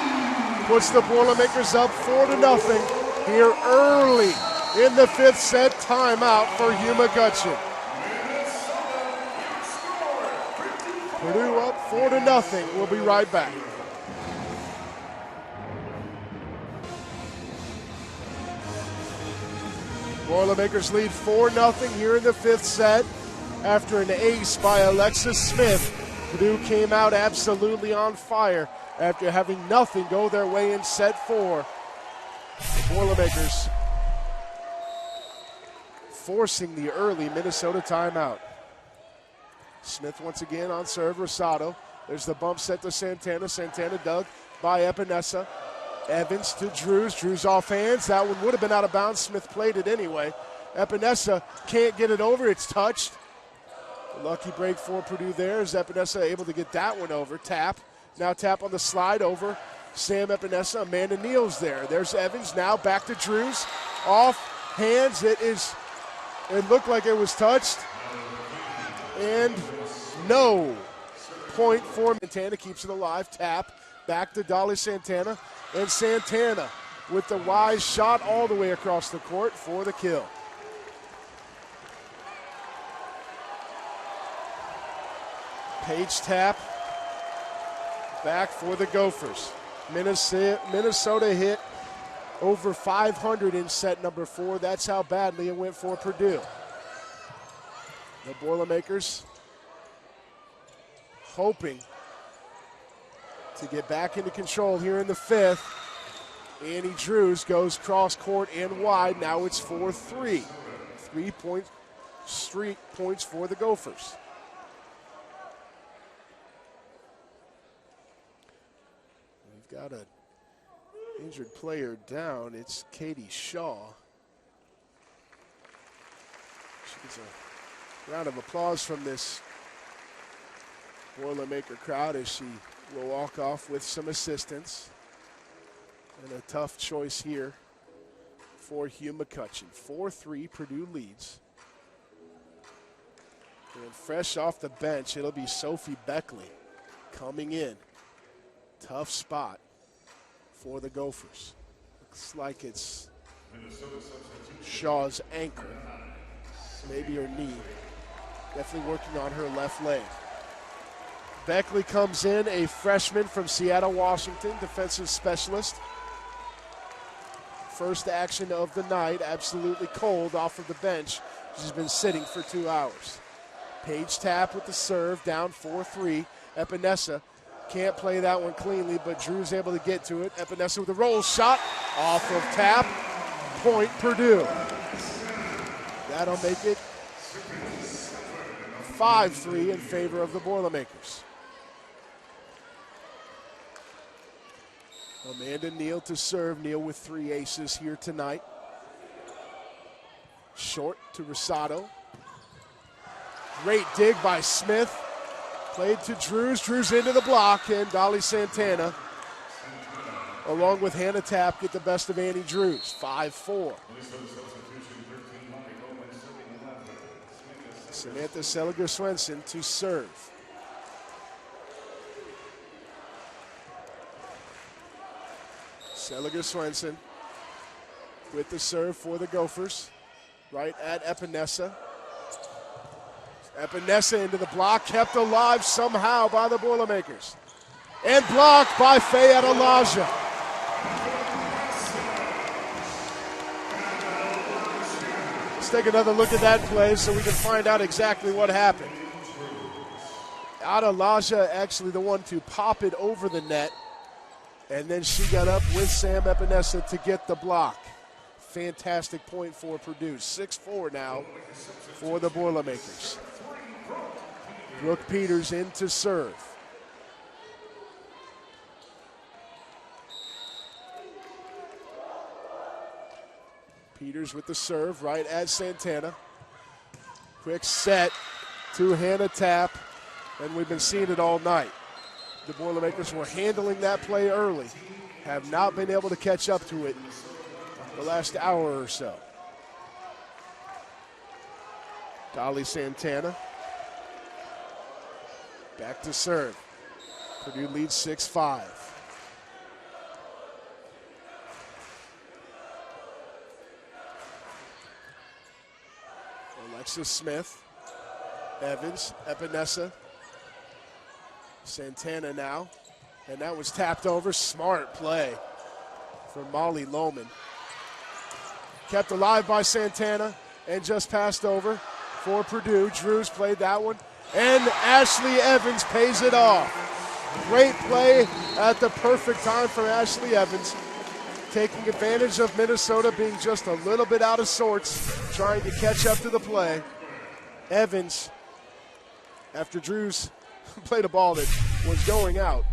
puts the Boilermakers up 4-0 here early in the 5th set. Timeout for Hugh McCutcheon. Purdue up 4-0. We'll be right back. Boilermakers lead 4-0 here in the 5th set after an ace by Alexis Smith. Purdue came out absolutely on fire after having nothing go their way in set 4. The Boilermakers forcing the early Minnesota timeout. Smith once again on serve. Rosado. There's the bump set to Santana. Santana dug by Epinesa. Evans to Drews. Drews off hands. That one would have been out of bounds. Smith played it anyway. Epinesa can't get it over. It's touched. A lucky break for Purdue there. Is Epinesa able to get that one over? Tap. Now tap on the slide over Sam Epinesa. Amanda Neal's there. There's Evans. Now back to Drews. Off hands. It looked like it was touched. And no point for Santana. Keeps it alive. Tap. Back to Dolly Santana. And Santana with the wise shot all the way across the court for the kill. Page tap. Back for the Gophers. Minnesota hit over 500 in set number 4. That's how badly it went for Purdue. The Boilermakers hoping to get back into control here in the 5th. Annie Drews goes cross court and wide. Now it's 4-3. 3-point streak points for the Gophers. We've got an injured player down. It's Katie Shaw. She gets a round of applause from this Boilermaker crowd as she will walk off with some assistance. And a tough choice here for Hugh McCutcheon. 4-3, Purdue leads. And fresh off the bench, it'll be Sophie Beckley coming in. Tough spot for the Gophers. Looks like it's Shaw's ankle, maybe her knee. Definitely working on her left leg. Beckley comes in, a freshman from Seattle, Washington, defensive specialist. First action of the night, absolutely cold off of the bench. She's been sitting for 2 hours. Page tap with the serve, down 4-3. Epinesa can't play that one cleanly, but Drew's able to get to it. Epinesa with a roll shot off of tap. Point Purdue. That'll make it 5-3 in favor of the Boilermakers. Amanda Neal to serve. Neal with 3 aces here tonight. Short to Rosado. Great dig by Smith. Played to Drews. Drews into the block, and Dolly Santana, along with Hannah Tapp, get the best of Annie Drews. 5-4. Samantha Seliger-Swenson to serve. Seliger-Swenson with the serve for the Gophers. Right at Epinesa. Epinesa into the block, kept alive somehow by the Boilermakers. And blocked by Fayette Elijah. Let's take another look at that play so we can find out exactly what happened. Adalaja actually the one to pop it over the net. And then she got up with Sam Epinesa to get the block. Fantastic point for Purdue. 6-4 now for the Boilermakers. Brooke Peters in to serve. Peters with the serve right at Santana. Quick set, two-handed tap, and we've been seeing it all night. The Boilermakers were handling that play early, have not been able to catch up to it the last hour or so. Dolly Santana back to serve. Purdue leads 6-5. Alexis Smith, Evans, Epinesa, Santana now, and that was tapped over. Smart play from Molly Lohman. Kept alive by Santana and just passed over for Purdue. Drews played that one, and Ashley Evans pays it off. Great play at the perfect time for Ashley Evans, taking advantage of Minnesota being just a little bit out of sorts, trying to catch up to the play. Evans, after Drews played a ball that was going out.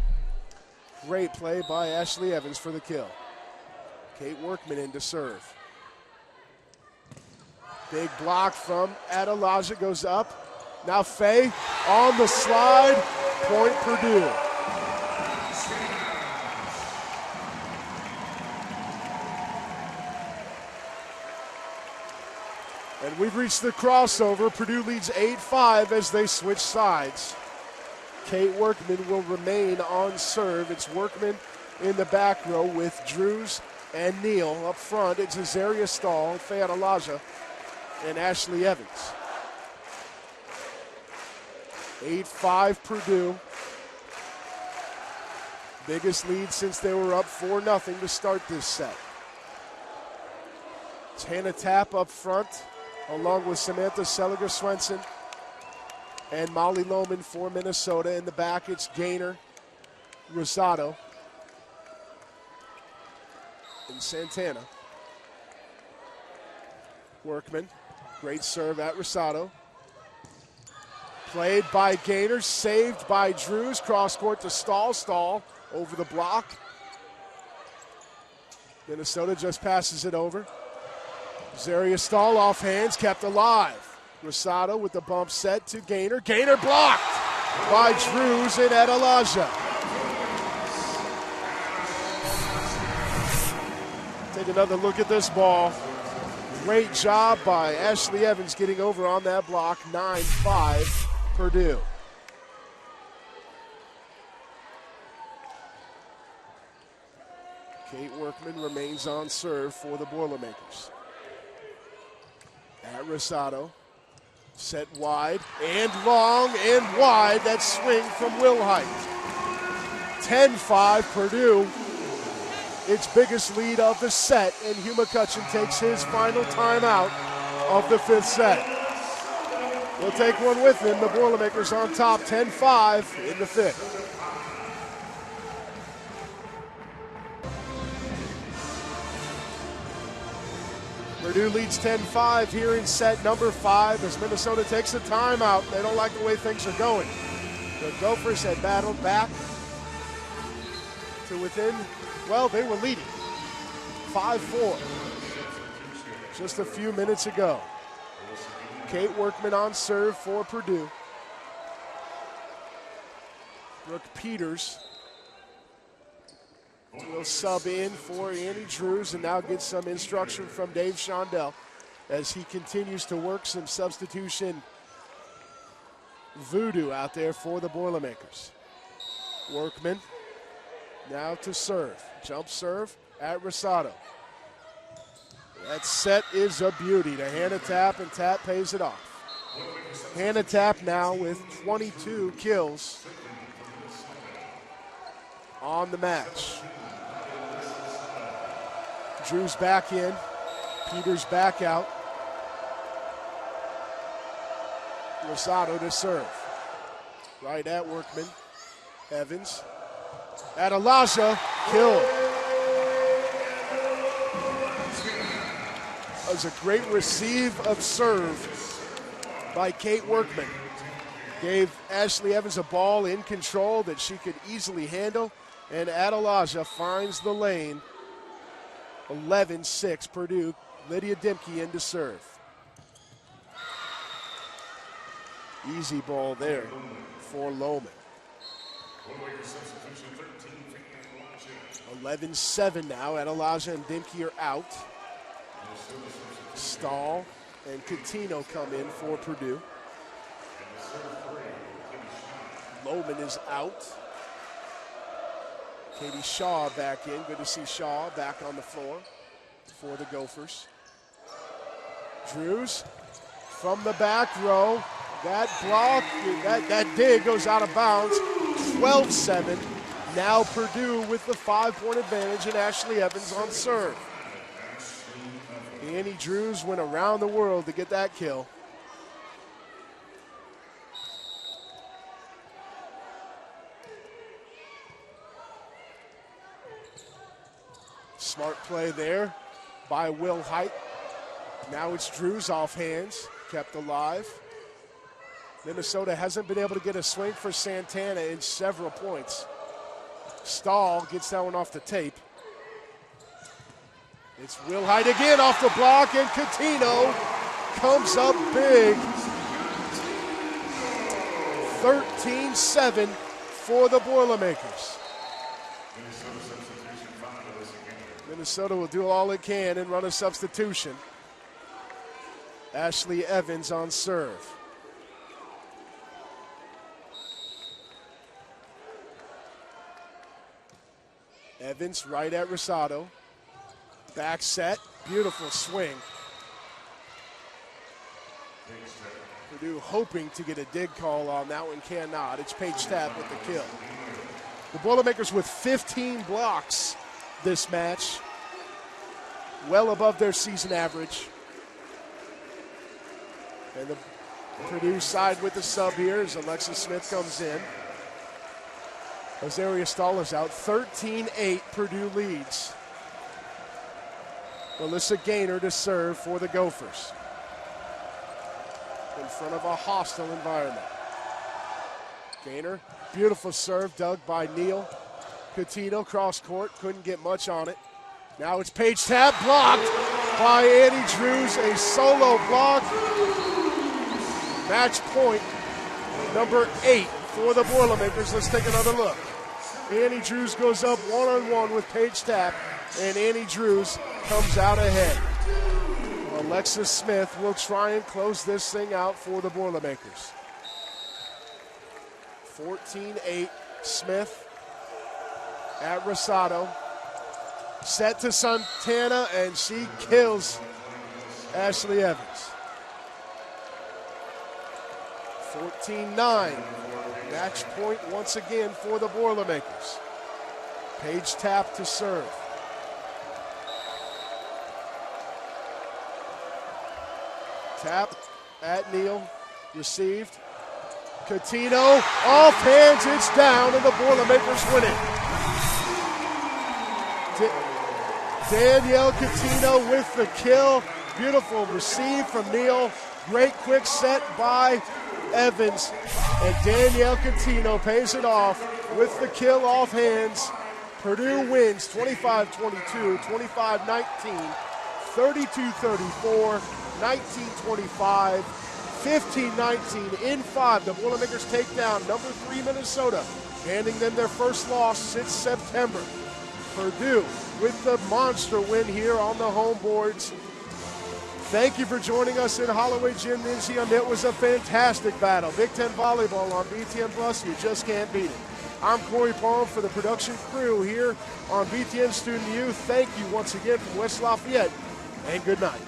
Great play by Ashley Evans for the kill. Kate Workman in to serve. Big block from Adelaja, goes up. Now Faye on the slide, point Purdue. And we've reached the crossover. Purdue leads 8-5 as they switch sides. Kate Workman will remain on serve. It's Workman in the back row with Drews and Neal. Up front, it's Azaria Stahl, Faye Adelaja, and Ashley Evans. 8-5 Purdue. Biggest lead since they were up 4-0 to start this set. It's Hannah Tapp up front, along with Samantha Seliger-Swenson and Molly Lohman for Minnesota. In the back, it's Gaynor, Rosado, and Santana. Workman, great serve at Rosado. Played by Gaynor, saved by Drews. Cross court to Stahl. Stahl over the block. Minnesota just passes it over. Zaria Stahl off hands, kept alive. Rosado with the bump set to Gaynor. Gaynor blocked by Drews and Adelaja. Take another look at this ball. Great job by Ashley Evans getting over on that block. 9-5 Purdue. Kate Workman remains on serve for the Boilermakers. At Rosado, set wide and long and wide. That swing from Wilhite. 10-5 Purdue. Its biggest lead of the set, and Hugh McCutcheon takes his final timeout of the fifth set. We'll take one with him. The Boilermakers on top, 10-5 in the fifth. Purdue leads 10-5 here in set number 5 as Minnesota takes a timeout. They don't like the way things are going. The Gophers had battled back to within, well, they were leading 5-4 just a few minutes ago. Kate Workman on serve for Purdue. Brooke Peters will sub in for Annie Drews and now get some instruction from Dave Shondell as he continues to work some substitution voodoo out there for the Boilermakers. Workman now to serve. Jump serve at Rosado. That set is a beauty to Hannah Tapp, and Tapp pays it off. Hannah Tapp now with 22 kills on the match. Drews back in, Peters back out. Rosado to serve. Right at Workman. Evans. Adelaja, killed. That was a great receive of serve by Kate Workman. Gave Ashley Evans a ball in control that she could easily handle, and Adelaja finds the lane. 11-6 Purdue Lydia Dimke in to serve. Easy ball there for Lohman. 11-7 now. Adelaja and Dimke are out. Stahl and Coutinho come in for Purdue. Lohman is out. Katie Shaw back in. Good to see Shaw back on the floor for the Gophers. Drews from the back row. That block, that dig goes out of bounds. 12-7. Now Purdue with the 5-point advantage and Ashley Evans on serve. Annie Drews went around the world to get that kill. Smart play there by Will Height. Now it's Drews off hands, kept alive. Minnesota hasn't been able to get a swing for Santana in several points. Stahl gets that one off the tape. It's Will Height again off the block, and Coutinho comes up big. 13-7 for the Boilermakers. Minnesota will do all it can and run a substitution. Ashley Evans on serve. Evans right at Rosado. Back set, beautiful swing. Purdue hoping to get a dig call on that one, cannot. It's Paige Tapp with the kill. The Boilermakers with 15 blocks this match, well above their season average. And the Purdue side with the sub here as Alexis Smith comes in. Azaria Stahl is out. 13-8, Purdue leads. Melissa Gaynor to serve for the Gophers. In front of a hostile environment. Gaynor, beautiful serve dug by Neal. Coutinho cross court, couldn't get much on it. Now it's Paige Tapp, blocked by Annie Drews, a solo block. Match point number 8 for the Boilermakers. Let's take another look. Annie Drews goes up one-on-one with Paige Tapp, and Annie Drews comes out ahead. Alexis Smith will try and close this thing out for the Boilermakers. 14-8, Smith at Rosado. Set to Santana, and she kills Ashley Evans. 14-9. Match point once again for the Boilermakers. Paige Tapp to serve. Tapp at Neal. Received. Coutinho off hands. It's down, and the Boilermakers win it. Danielle Coutinho with the kill. Beautiful receive from Neal. Great quick set by Evans. And Danielle Coutinho pays it off with the kill off hands. Purdue wins 25-22, 25-19, 32-34, 19-25, 15-19 in 5. The Boilermakers take down number 3 Minnesota, handing them their first loss since September. Purdue with the monster win here on the home boards. Thank you for joining us in Holloway Gymnasium. It was a fantastic battle. Big Ten Volleyball on BTN Plus. You just can't beat it. I'm Corey Palm for the production crew here on BTN Student U. Thank you once again from West Lafayette, and good night.